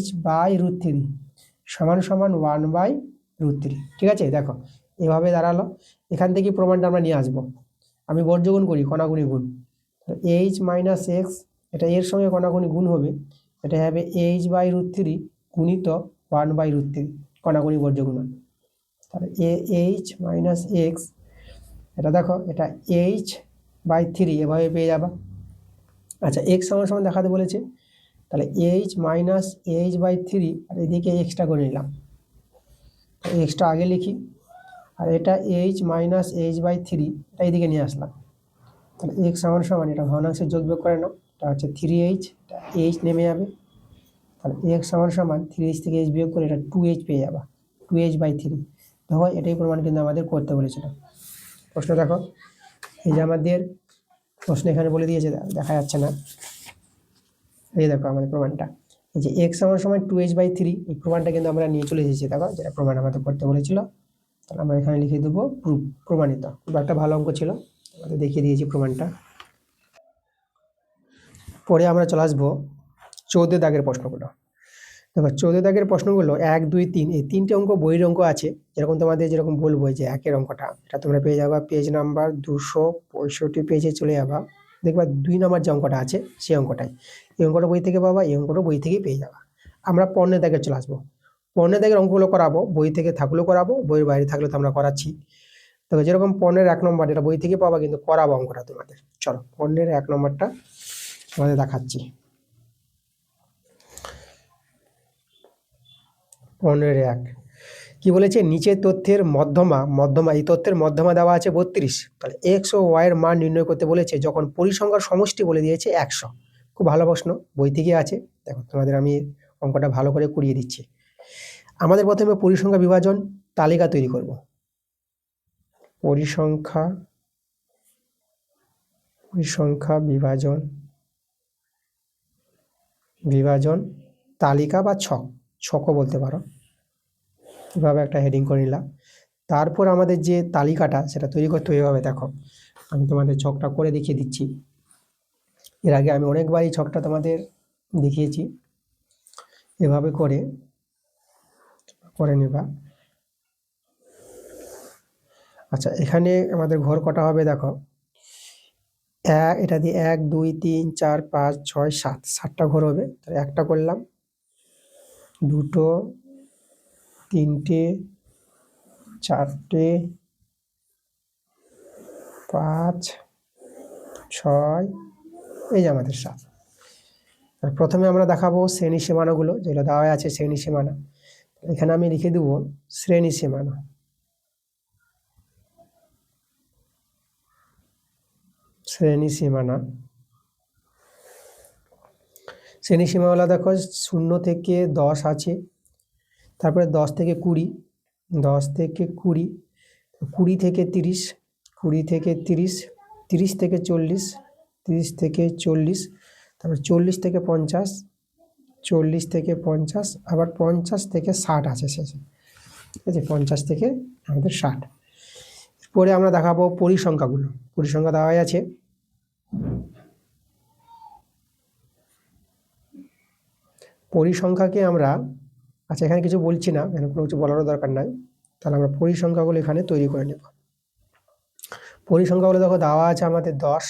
h/√3 সমান সমান 1/√3। ঠিক আছে, দেখো এভাবে দাঁড়ালো। এখান থেকে প্রমাণটা আমরা নিয়ে আসবো, আমি বর্গগুণ করি, কণাগুণি গুণ, এইচ মাইনাস এক্স, এটা এর সঙ্গে কণাগুণি গুণ হবে, এটা হবে h/√3 গুণিত 1/√3, কণাগুণি বর্গগুণন। তাহলে এইচ মাইনাস এক্স, এটা দেখো এটা h/3 এভাবে পেয়ে যাবা। আচ্ছা এক্স সমান সমান দেখাতে বলেছে, তাহলে এইচ মাইনাস h/3, আর এদিকে এক্সটা করে নিলাম, এক্সটা আগে লিখি, আর এটা এইচ মাইনাস h/3, এটা এদিকে নিয়ে আসলাম। তাহলে এক্স সমান সমান, এটা ভগ্নাংশের যোগ বিয়োগ করে নাও, এটা হচ্ছে 3h, এটা এইচ নেমে যাবে, তাহলে এক্স সমান সমান 3h থেকে h বিয়োগ করে এটা 2h পেয়ে যাবা, 2h/3। দেখো এটাই প্রমাণ কিন্তু আমাদের করতে বলেছিল। প্রশ্ন দেখো, এই যে আমাদের প্রশ্ন এখানে বলে দিয়েছে, দেখা যাচ্ছে না, এই দেখো আমাদের প্রমাণটা, এই যে এক্স সমান সমান 2h/3, এই প্রমাণটা কিন্তু আমরা নিয়ে চলে এসেছি। দেখো যেটা প্রমাণ আমাদের করতে বলেছিল, তাহলে আমরা এখানে লিখে দেবো প্রমাণিত। খুব একটা ভালো অঙ্ক ছিল, আমাদের দেখিয়ে দিয়েছি প্রমাণটা। পরে আমরা চলে আসবো 14 দাগের প্রশ্নগুলো। দেখো 14 দাগের প্রশ্নগুলো 1, 2, 3 এই 3টে অঙ্ক বইয়ের অঙ্ক আছে। যেরকম বলবো যে একের অঙ্কটা, এটা তোমরা পেয়ে যাবা পেজ নাম্বার 265 পেজে চলে যাবা, দেখবা 2 নম্বর যে অঙ্কটা আছে সেই অঙ্কটাই। এই অঙ্কটা বই থেকে পাবা, এই অঙ্কটা বই থেকেই পেয়ে যাবা। আমরা 15 দাগে চলে আসবো। 15 দাগের অঙ্কগুলো করাবো, বই থেকে থাকলেও করাবো, বইয়ের বাইরে থাকলেও তো আমরা করাচ্ছি। দেখো যেরকম 15 1 নম্বর, এটা বই থেকে পাবা, কিন্তু করাবো অঙ্কটা তোমাদের। চলো 15 1 নম্বরটা তোমাদের দেখাচ্ছি। 15-1 কি বলেছে, নিচের তথ্যের মধ্যমা এই তথ্যের মধ্যমা দেওয়া আছে 32, তাহলে এক্স ও ওয়াই এর মান নির্ণয় করতে বলেছে যখন পরিসংখ্যার সমষ্টি বলে দিয়েছে 100। খুব ভালো প্রশ্ন, বই থেকে আছে। দেখো তোমাদের আমি অঙ্কটা ভালো করে করিয়ে দিচ্ছি। আমাদের প্রথমে পরিসংখ্যা বিভাজন তালিকা তৈরি করব। পরিসংখ্যা বিভাজন তালিকা বা ছকও বলতে পারো, এভাবে একটা হেডিং করে নিলাম। তারপর আমাদের যে তালিকাটা সেটা তৈরি করতে হবে। দেখো আমি তোমাদের ছকটা করে দেখিয়ে দিচ্ছি। এর আগে আমি অনেকবারই ছকটা তোমাদের দেখিয়েছি, এভাবে করে নেবা। আচ্ছা এখানে আমাদের ঘর কটা হবে, দেখো এটা দিয়ে 1 2 3 4 5 6 7, 7টা ঘর হবে। তাহলে একটা করলাম, দুটো, তিনটে, চারটে, 5 6, এই যে আমাদের 7। প্রথমে আমরা দেখাবো শ্রেণী সীমানাগুলো, যেগুলো দেওয়া আছে শ্রেণী সীমানা। এখানে আমি লিখে দেবো শ্রেণী সীমানা। শ্রেণী সীমানা দেখো 0 থেকে 10 আছে, তারপরে 10 থেকে 20, 10 থেকে 20, 20 থেকে 30, 20 থেকে 30, 30 থেকে 40, 30 থেকে 40, তারপর 40 থেকে 50, 40 থেকে 50, আবার 50 থেকে 60 আছে শেষে, ঠিক আছে, 50 থেকে আমাদের 60। পরে আমরা দেখাবো পরিসংখ্যাগুলো। পরিসংখ্যা দেওয়া আছে, পরিসংখ্যাকে আমরা, আচ্ছা এখানে কিছু বলছি না, এখানে কোনো কিছু বলারও দরকার নাই। তাহলে আমরা পরিসংখ্যাগুলো এখানে তৈরি করে নেব। পরিসংখ্যাগুলো দেখো দেওয়া আছে আমাদের 10,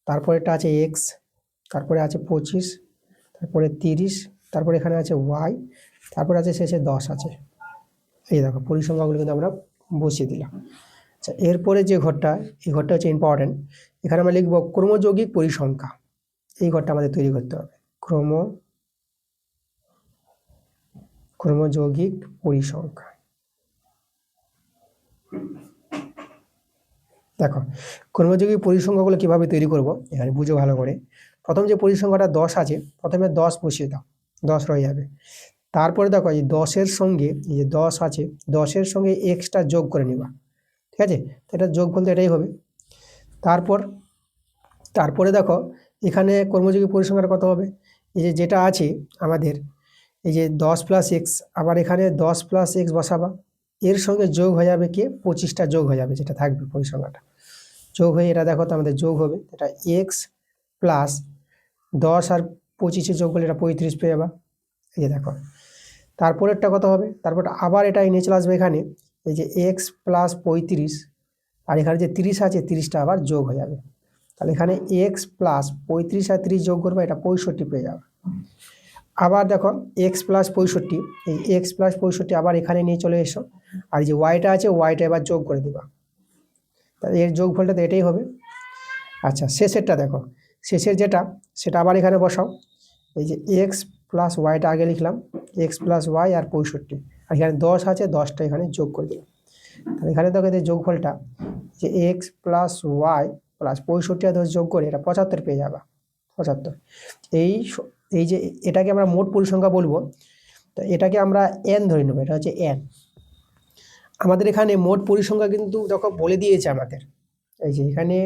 তারপরেটা আছে এক্স, তারপরে আছে 25, তারপরে 30, তারপরে এখানে আছে ওয়াই, তারপরে আছে শেষে 10 আছে। এই দেখো পরিসংখ্যাগুলো কিন্তু আমরা বসিয়ে দিলাম। আচ্ছা এরপরে যে ঘরটা, এই ঘরটা হচ্ছে ইম্পর্টেন্ট। এখানে আমরা লিখব ক্রমযৌগিক পরিসংখ্যা। এই ঘরটা আমাদের তৈরি করতে হবে, ক্রমযৌগিক পরিসংখ্যা। দেখো ক্রমযৌগিক পরিসংখ্যাগুলো কিভাবে তৈরি করব এখানে বুঝো ভালো করে। প্রথম যে পরিসংখ্যাটা 10 আছে, প্রথমে 10 বসিয়ে দাও, 10 রয়ে যাবে। তারপরে দেখো এই 10-এর সঙ্গে, এই যে 10 আছে, 10-এর সঙ্গে এক্সট্রা যোগ করে নিবা, ঠিক আছে, তো এটা যোগ বলতে এটাই হবে। তারপরে দেখো এখানে কর্মযোগী পরিসংখ্যাটা কত হবে, এই যে যেটা আছে আমাদের, এই যে 10 প্লাস এক্স, আবার এখানে 10 প্লাস এক্স বসাবা, এর সঙ্গে যোগ হয়ে যাবে কি 25টা যোগ হয়ে যাবে, যেটা থাকবে পরিসংখ্যাটা যোগ হয়ে, এটা দেখো তো আমাদের যোগ হবে, এটা এক্স প্লাস 10 আর 25 যোগ করলে এটা 35 পেয়ে যাবা। এই যে দেখো তারপরেরটা কত হবে, তারপর আবার এটা নিয়ে চলে আসবে এখানে, এই যে এক্স প্লাস 35, আর এখানে যে 30 আছে 30টা আবার যোগ হয়ে যাবে। তাহলে এখানে এক্স প্লাস 35 আর 30 যোগ করবে, এটা 65 পেয়ে যাবে। আবার দেখো এক্স প্লাস 65, এই এক্স প্লাস 65 আবার এখানে নিয়ে চলে এসো, আর যে ওয়াইটা আছে ওয়াইটা এবার যোগ করে দিবা, তাহলে এর যোগফলটা তো এটাই হবে। আচ্ছা শেষেরটা দেখো, শেষের যেটা সেটা আবার এখানে বসাও, এই যে এক্স প্লাস ওয়াইটা আগে লিখলাম, এক্স প্লাস ওয়াই আর 65, আর এখানে 10 আছে 10টা এখানে যোগ করে দিলাম। তাহলে এখানে দেখো এদের যোগফলটা যে এক্স প্লাস ওয়াই প্লাস 65 আর 10 যোগ করে এটা 75 পেয়ে যাবা, 75। এই যে এটাকে আমরা মোট পরিসংখ্যা বলবো, তো এটাকে আমরা এন ধরে নেবো, এটা হচ্ছে এন। আমাদের এখানে মোট পরিসংখ্যা কিন্তু যখন বলে দিয়েছে আমাদের, এই যে এখানে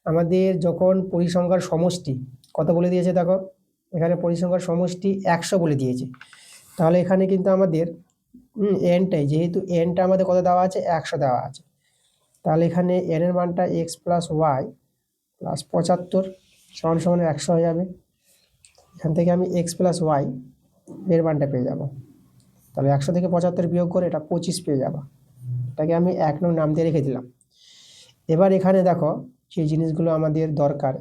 আমাদের যখন পরিসংখ্যার সমষ্টি কত বলে দিয়েছে দেখো, এখানে পরিসংখ্যার সমষ্টি 100 বলে দিয়েছে। তাহলে এখানে কিন্তু আমাদের এনটাই, যেহেতু এনটা আমাদের কত দেওয়া আছে, 100 দেওয়া আছে, তাহলে এখানে এন এর মানটা এক্স প্লাস ওয়াই প্লাস 75 সমান সমান 100 হয়ে যাবে। এখান থেকে আমি এক্স প্লাস ওয়াই এর মানটা পেয়ে যাব। তাহলে 100 থেকে 75 বিয়োগ করে এটা 25 পেয়ে যাব। এটাকে আমি 1 নং নাম দিয়ে রেখে দিলাম। এবার এখানে দেখো যে জিনিসগুলো আমাদের দরকার,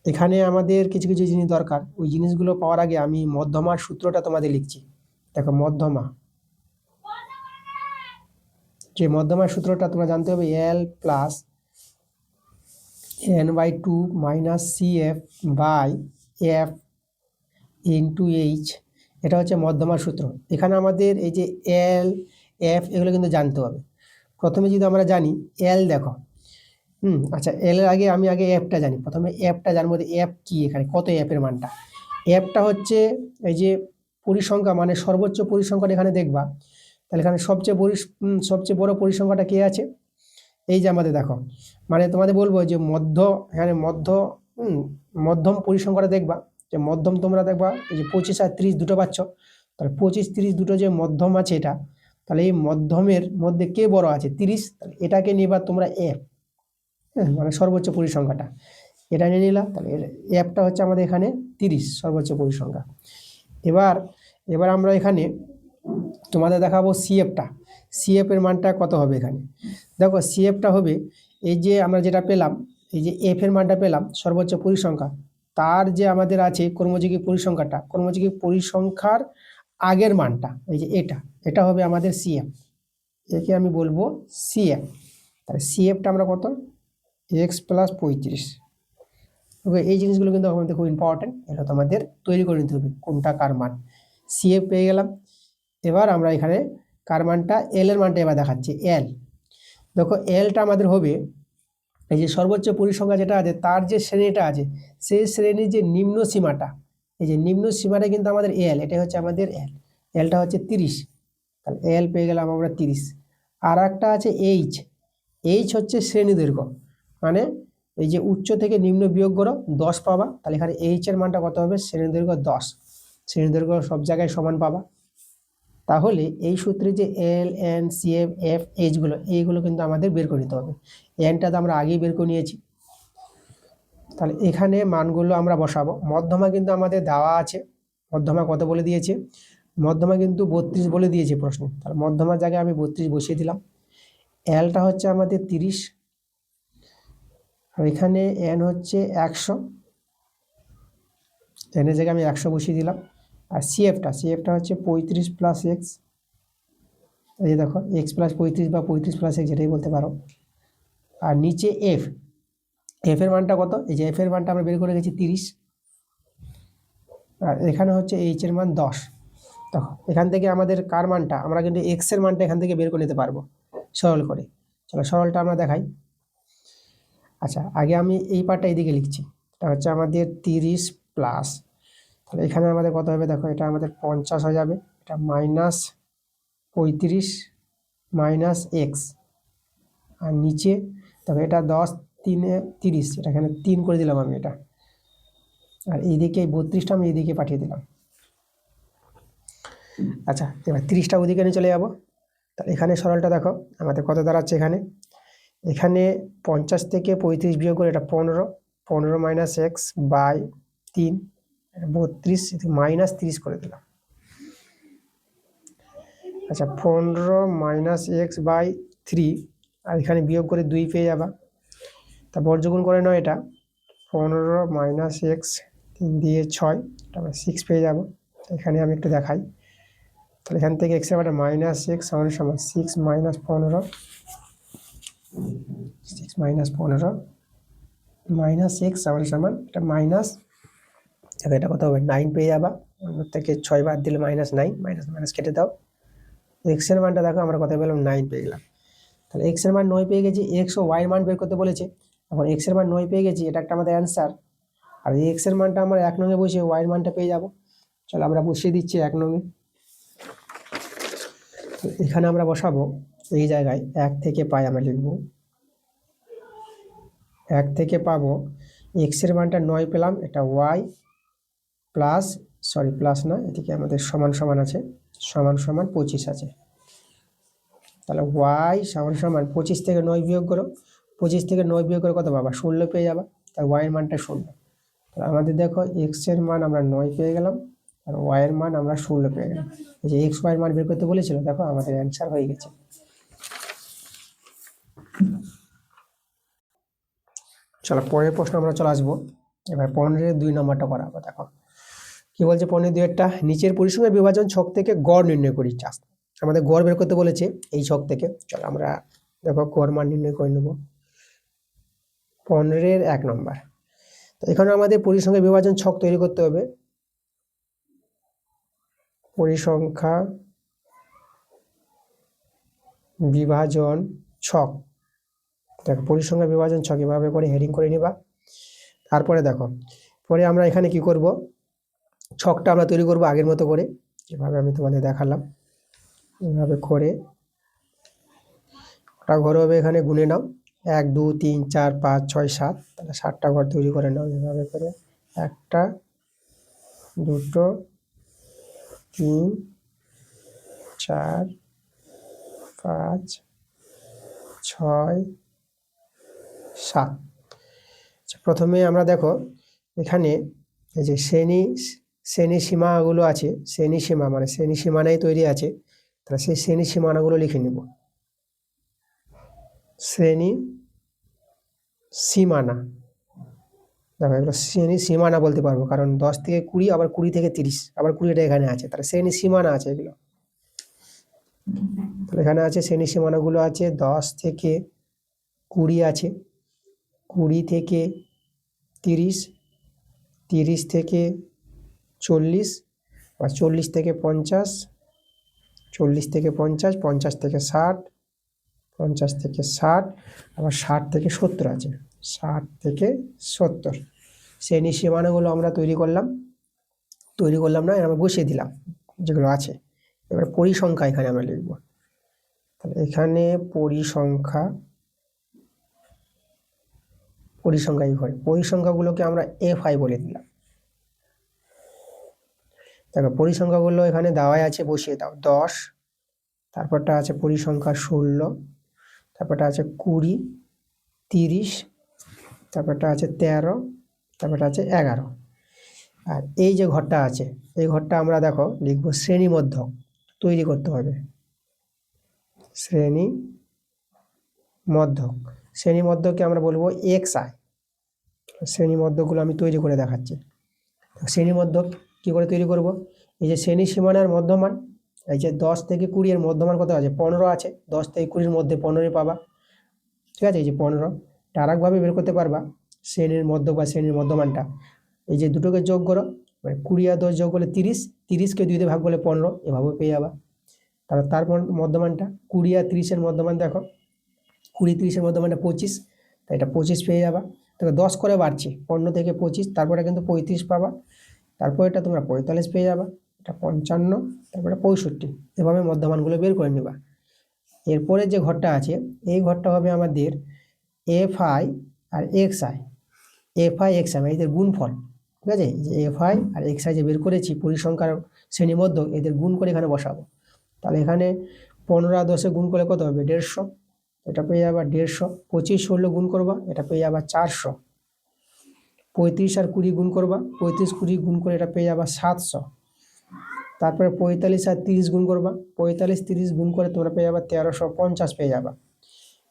এখানে আমাদের কিছু কিছু জিনিস দরকার। ওই জিনিসগুলো পাওয়ার আগে আমি মধ্যমার সূত্রটা তোমাদের লিখছি। দেখো মধ্যমা, যে মধ্যমার সূত্রটা তোমরা জানতে হবে, L plus n/2 minus CF by F into H, এটা হচ্ছে মধ্যমার সূত্র। এখানে আমাদের এই যে এল এফ এগুলো কিন্তু জানতে হবে। প্রথমে যদি আমরা জানি এল, দেখো আচ্ছা, এল এর আগে আমি এফটা জানি। প্রথমে এফটা জানবো, এফ কি, এখানে কত এফের মানটা। এফটা হচ্ছে এই যে পরিসংখ্যা, মানে সর্বোচ্চ পরিসংখ্যাটা এখানে দেখবা। তাহলে এখানে সবচেয়ে বড় পরিসংখ্যাটা কে আছে, এই যে আমাদের দেখো, মানে তোমাদের বলবো যে এখানে মধ্যম পরিসংখ্যাটা দেখবা, যে মধ্যম তোমরা দেখবা এই যে 25 আর 30 দুটো পাচ্ছ। তাহলে 25 30 দুটো যে মধ্যম আছে এটা, তাহলে এই মধ্যমের মধ্যে কে বড় আছে, 30। তাহলে এটাকে নিবা তোমরা এফ, মানে সর্বোচ্চ পরিসংখ্যাটা এটা নিয়ে নিলাম। তাহলে এফটা হচ্ছে আমাদের এখানে 30 সর্বোচ্চ পরিসংখ্যা। এবার আমরা এখানে তোমাদের দেখাবো সিএফ এর মানটা কত হবে। এখানে দেখো সিএফটা হবে এই যে আমরা যেটা পেলাম, এই যে এফ এর মানটা পেলাম সর্বোচ্চ পরিসংখ্যা, তার যে আমাদের আছে কর্মযোগী পরিসংখ্যাটা, কর্মযোগী পরিসংখ্যার আগের মানটা, এই যে এটা হবে আমাদের সিএফ। একে আমি বলবো সিএফ। তাহলে সিএফটা আমরা কত, এক্স প্লাস 35। ওকে, এই জিনিসগুলো কিন্তু আমাদের খুব ইম্পর্টেন্ট, এটা তোমাদের তৈরি করে নিতে হবে কোনটা কার মান। সিএফ পেয়ে গেলাম। এবার আমরা এখানে কার মানটা, এল এর মানটা এবার দেখাচ্ছি। এল দেখো, এলটা আমাদের হবে এই যে সর্বোচ্চ পরিসংখ্যা যেটা আছে তার যে শ্রেণীটা আছে, সেই শ্রেণীর যে নিম্ন সীমাটা, এই যে নিম্ন সীমাটা কিন্তু আমাদের এল, এটাই হচ্ছে আমাদের এলটা হচ্ছে 30। তাহলে এল পেয়ে গেলাম আমরা 30। আর একটা আছে এইচ হচ্ছে শ্রেণী দৈর্ঘ্য, মানে এই যে উচ্চ থেকে নিম্ন বিয়োগ করো 10 পাবা। তাহলে এখানে এইচ এর মানটা কত হবে, শ্রেণী দৈর্ঘ্য 10। শ্রেণী দৈর্ঘ্য সব জায়গায় সমান পাবা। তাহলে এই সূত্রে যে এল এন সিএফ এফ এইগুলো কিন্তু আমাদের বের করে নিতে হবে। এনটা তো আমরা আগেই বের করে নিয়েছি। তাহলে এখানে মানগুলো আমরা বসাবো। মধ্যমা কিন্তু আমাদের দেওয়া আছে, মধ্যমা কত বলে দিয়েছে, মধ্যমা কিন্তু 32 বলে দিয়েছে প্রশ্নে। তাহলে মধ্যমার জায়গায় আমি 32 বসিয়ে দিলাম। এলটা হচ্ছে আমাদের 30, আর এখানে এন হচ্ছে 100, এনের জায়গায় আমি 100 বসিয়ে দিলাম। আর সিএফটা হচ্ছে 35 প্লাস এক্স, এই যে দেখো এক্স প্লাস 35 বা 35 প্লাস এক্স যেটাই বলতে পারো। আর নিচে এফ এর মানটা কত, এই যে এফ এর মানটা আমরা বের করে গেছি 30। আর এখানে হচ্ছে এইচ এর মান 10। দেখো এখান থেকে আমাদের কার মানটা, আমরা কিন্তু এক্স এর মানটা এখান থেকে বের করে নিতে পারবো সরল করে। চলো সরলটা আমরা দেখাই। আচ্ছা, আগে আমি এই পার্টটা এইদিকে লিখছি। এটা হচ্ছে আমাদের 30 প্লাস, তাহলে এখানে আমাদের কত হবে দেখো, এটা আমাদের 50 হয়ে যাবে। এটা মাইনাস 35 মাইনাস এক্স, আর নিচে দেখো এটা 10 3 30, এটা এখানে 3 করে দিলাম আমি এটা। আর এইদিকে 32টা আমি এইদিকে পাঠিয়ে দিলাম। আচ্ছা, এবার 30টা ওদিকে নিয়ে চলে যাবো। তাহলে এখানে সরলটা দেখো আমাদের কত দাঁড়াচ্ছে, এখানে 50 থেকে 35 বিয়োগ করে এটা 15 মাইনাস এক্স বাই 3, 32 মাইনাস 30 করে দিলাম। আচ্ছা, 15 মাইনাস এক্স বাই 3, আর এখানে বিয়োগ করে 2 পেয়ে যাবা। তা বর্গমূল করে নাও, এটা 15 মাইনাস এক্স 3 দিয়ে 6, তারপরে 6 পেয়ে যাব। এখানে আমি একটু দেখাই। তাহলে এখান থেকে এক্স এর মান মাইনাস এক্স সমান 6 মাইনাস 15 মাইনাস এক্স সমান এটা মাইনাস, এটা কত হবে 9 পেয়ে যাবা। অন্য থেকে 6 বাদ দিলে -9, মাইনাস কেটে দাও। এক্স এর মানটা দেখো আমরা কত পেলাম, 9 পেয়ে গেলাম। তাহলে এক্স এর মান 9 পেয়ে গেছি। এক্স ও ওয়াই এর মান বের করতে বলেছে। এখন এক্স এর মান 9 পেয়ে গেছি, এটা একটা আমাদের অ্যান্সার। আর এই এক্স এর মানটা আমরা 1 নঙে বসিয়ে ওয়াই এর মানটা পেয়ে যাব। চলো আমরা বসিয়ে দিচ্ছি 1 নঙে। এখানে আমরা বসাবো এই জায়গায় 1 থেকে পাই আমরা লিখব, 1 থেকে পাবো এক্স এর মানটা 9 পেলাম, এটা ওয়াই প্লাস, সরি প্লাস না, এদিকে আমাদের সমান সমান আছে, সমান সমান 25 আছে। তাহলে ওয়াই সমান সমান 25 থেকে 9 বিয়োগ করো, 25 থেকে 9 বিয়োগ করে কত পাবা? 16 পেয়ে যাবা। তাই ওয়াই এর মানটা 16। তাহলে আমাদের দেখো এক্স এর মান আমরা 9 পেয়ে গেলাম, আর ওয়াই এর মান আমরা 16 পেয়ে গেলাম। এই যে এক্স ওয়াই এর মান বের করতে বলেছিল, দেখো আমাদের অ্যান্সার হয়ে গেছে। চলো পরের প্রশ্ন আমরা চলে আসবো। এবার 15-2 নম্বরটা করাবো। দেখো কি বলছে 15-2 নিচের পরিসংখ্যান বিভাজন ছক থেকে গড় নির্ণয় করি। আমাদের গড় বের করতে বলেছে এই ছক থেকে। চলো আমরা দেখো গড় মান নির্ণয় করে নেব। 15-1 নম্বর। তো এখানে আমাদের পরিসংখ্যান বিভাজন ছক তৈরি করতে হবে। পরিসংখ্যা বিভাজন ছক, দেখো পরিসংখ্যা বিভাজন ছক এভাবে করে হেডিং করে নিবা। তারপরে দেখো পরে আমরা এখানে কি করব, ছকটা আমরা তৈরি করব আগের মতো করে, যেভাবে আমি তোমাদের দেখালাম এভাবে করে। ওটা ঘর হবে, এখানে গুনে নাও 1 2 3 4 5 6 7, তাহলে 7টা ঘর তৈরি করে নাও এভাবে করে। 1টা 2টো 3 4 5 6 7। প্রথমে আমরা দেখো এখানে এই যে শ্রেণী সীমাগুলো আছে, শ্রেণী সীমা মানে শ্রেণী সীমানায় তৈরি আছে, তাহলে সেই শ্রেণী সীমানাগুলো লিখে নিব। শ্রেণী সীমানা, দেখো এগুলো শ্রেণী সীমানা বলতে পারবো, কারণ 10 থেকে 20, আবার 20 থেকে 30, আবার 20টা এখানে আছে, তাহলে শ্রেণী সীমানা আছে এগুলো। তাহলে এখানে আছে শ্রেণী সীমানাগুলো আছে 10 থেকে 20 আছে, 20 থেকে 30, 30 থেকে 40, বা 40 থেকে 50, 40 থেকে 50, 50 থেকে 60, 50 থেকে 60, আবার 60 থেকে 70 আছে, 60 থেকে 70। শ্রেণী সীমানাগুলো আমরা তৈরি করলাম না, আমরা বসিয়ে দিলাম যেগুলো আছে। এবার পরিসংখ্যা এখানে আমরা লিখব। তাহলে এখানে পরিসংখ্যা এই ঘরে পরিসংখ্যাগুলোকে আমরা এফআই বলে দিলাম। দেখো পরিসংখ্যাগুলো এখানে দেওয়াই আছে, বসিয়ে দাও। 10, তারপরটা আছে পরিসংখ্যা 16, তারপরটা আছে 20, 30, তারপরটা আছে 13, তারপরটা আছে 11। আর এই যে ঘরটা আছে, এই ঘরটা আমরা দেখো লিখবো শ্রেণী মধ্যক তৈরি করতে হবে। শ্রেণী মধ্যককে আমরা বলবো xi। শ্রেণী মধ্যকগুলো আমি তৈরি করে দেখাচ্ছি। শ্রেণী মধ্যক কি করে তৈরি করব, এই যে শ্রেণী সীমানার মধ্যমান, এই যে 10 থেকে 20 এর মধ্যমান কত আছে? 15 আছে। 10 থেকে 20 এর মধ্যে 15 পাবা, ঠিক আছে। এই যে 15, আরেকভাবে বের করতে পারবা শ্রেণীর মধ্যক বা শ্রেণীর মধ্যমানটা। এই যে দুটোকে যোগ করো, মানে 20 আর 10 যোগ করলে 30, 30কে 2 দিয়ে ভাগ করলে 15, এভাবে পেয়ে যাবা। তারপর মধ্যমানটা 20 আর 30 এর মধ্যমান দেখো, 20 30 এর মধ্যমানটা 25, তাই এটা 25 পেয়ে যাবা। দেখো 10 করে বাড়ছে, 15 থেকে 25, তারপরে কিন্তু 35 পাবা, তারপর এটা তোমরা 45 পেয়ে যাবা, এটা 55, তারপরে 65, এভাবে মধ্যমানগুলো বের করে নিবা। এরপরে যে ঘরটা আছে, এই ঘরটা হবে আমাদের এফআই আর এক্সআই। এফআই এক্সআই মানে এদের গুণফল, ঠিক আছে। যে এফআই আর এক্সআই যে বের করেছি পরিসংখ্যার শ্রেণীমধ্যক, এদের গুণ করে এখানে বসাবো। তাহলে এখানে 15 আর 10 গুণ করলে কত হবে? 150, এটা পেয়ে যাবা 150। 25 16 গুণ করবা, এটা পেয়ে যাবা 400। 35 আর 20 গুণ করবা, 35 20 গুণ করে এটা পেয়ে যাবা 700। তারপরে 45 আর 30 গুণ করবা, 45 30 গুণ করে তোমরা পেয়ে যাবা 1350 পেয়ে যাবা।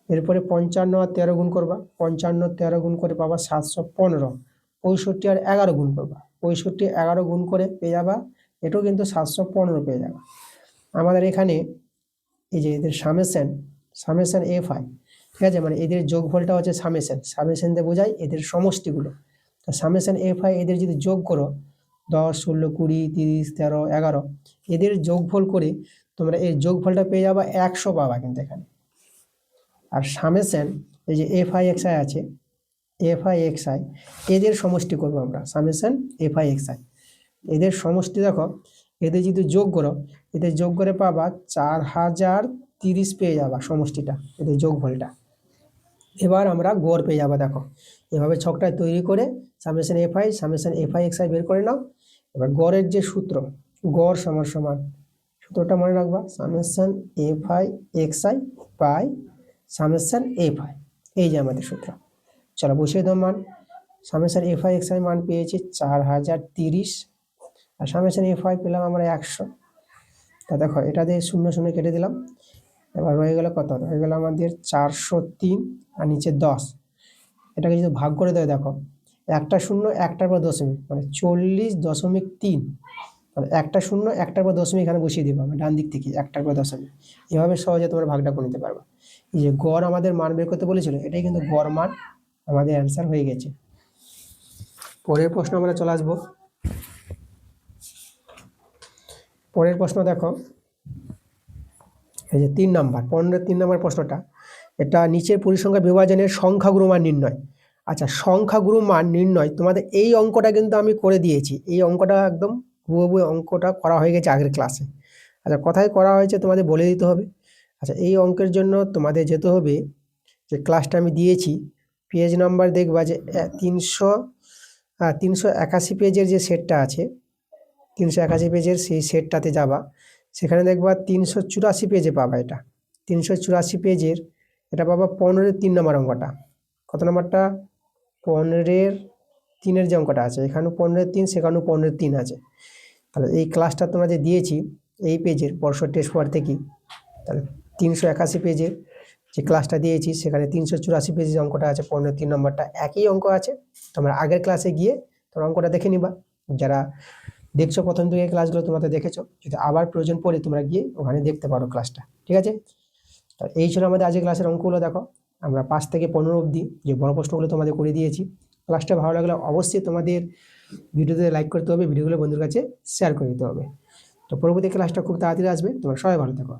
এরপরে 55 আর 13 গুণ করবা, 55 13 গুণ করে পাবা 715। 65 আর 11 গুণ করবা, 65 11 গুণ করে পেয়ে যাবা, এটাও কিন্তু 715 পেয়ে যাবা। আমাদের এখানে এই যে এদের সামেশন এফআই, ঠিক আছে, মানে এদের যোগফলটা হচ্ছে সামেশন দিয়ে বোঝায় এদের সমষ্টিগুলো। তো সামেশন এফআই এদের যদি যোগ করো 10 16 20 30 13 11, এদের যোগফল করে তোমরা এই যোগফলটা পেয়ে যাবা 100 পাবা কিন্তু এখানে। আর সামেশন এই যে এফআই এক্সআই আছে, এফ আই এক্স আই, এদের সমষ্টি করবো আমরা, summation f i x I. এদের সমষ্টি দেখো, এদের যদি যোগ করো, এদের যোগ করে পাবা 4030 পেয়ে যাবা সমষ্টিটা, এদের যোগফলটা। এবার আমরা গড় পেয়ে যাবো। দেখো এভাবে ছকটা তৈরি করে summation f i x I বের করে নাও। এবার গড়ের যে সূত্র, গড় সমান সমান, সূত্রটা মনে রাখবা, summation f i x i by summation f i, এই যে আমাদের সূত্র। চলো বসিয়ে দাও মান। Summation f i x i মান পেয়েছি 4030, আর সামেশন এফ আই পেলাম আমরা 100। তা দেখো এটা দিয়ে 0 0 কেটে দিলাম। এবার রয়ে গেল কত, রয়ে গেল আমাদের 403 আর নিচে 10। এটাকে যদি ভাগ করে দেয়, দেখো একটা শূন্য একটার পর দশমিক, মানে 40.3, মানে একটা শূন্য একটার পর দশমিক এখানে বসিয়ে দেবো আমি ডান দিক থেকে, একটার পর দশমিক। এভাবে সহজে তোমরা ভাগটা করে নিতে পারবে। এই যে গড় আমাদের মান বের করতে বলেছিল, এটাই কিন্তু গড় মান আমাদের অ্যান্সার হয়ে গেছে। পরের প্রশ্ন আমরা চলে আসবো। পরের প্রশ্ন দেখো, এই যে 3 নাম্বার, 15-3 নাম্বার প্রশ্নটা, এটা নিচের পরিসংখ্যান বিভাজনের সংখ্যাগুরু মান নির্ণয়। আচ্ছা, সংখ্যাগুরু মান নির্ণয়, তোমাদের এই অঙ্কটা কিন্তু আমি করে দিয়েছি, এই অঙ্কটা একদম হুবহু অঙ্কটা করা হয়ে গেছে আগের ক্লাসে। আচ্ছা, কোথায় করা হয়েছে তোমাদের বলে দিতে হবে। আচ্ছা, এই অঙ্কের জন্য তোমাদের যেতে হবে, যে ক্লাসটা আমি দিয়েছি, পেজ নাম্বার দেখবা যে 381 পেজের যে সেটটা আছে, 381 পেজের সেই সেটটাতে যাবা, সেখানে দেখবা 384 পেজে পাবা। এটা 384 পেজের, এটা পাবা 15-3 নম্বর অঙ্কটা। কত নম্বরটা? 15-3 যে অঙ্কটা আছে, এখানেও 15-3, সেখানেও 15-3 আছে। তাহলে এই ক্লাসটা তোমরা যে দিয়েছি এই পেজের 65 টেস্ট পর থেকে, তাহলে 381 পেজের যে ক্লাসটা দিয়েছি, সেখানে 384 পেজের অঙ্কটা আছে, 15-3 নম্বরটা একই অঙ্ক আছে। তোমরা আগের ক্লাসে গিয়ে তোমরা অঙ্কটা দেখে নিবা। যারা দেখছো প্রথম থেকে ক্লাসগুলো তোমরা দেখেছো, যদি আবার প্রয়োজন পড়ে তোমরা গিয়ে ওখানে দেখতে পারো ক্লাসটা, ঠিক আছে? তো এই ছিল আমাদের আজকে ক্লাসের অঙ্কগুলো। দেখো আমরা 5 থেকে 15 অবধি যে বড় প্রশ্নগুলো তোমাদের করে দিয়েছি। ক্লাসটা ভালো লাগলে অবশ্যই তোমাদের ভিডিওতে লাইক করতে হবে, ভিডিওগুলো বন্ধুর কাছে শেয়ার করে দিতে হবে। তো পরবর্তী ক্লাসটা খুব তাড়াতাড়ি আসবে। তোমরা সবাই ভালো থাকো।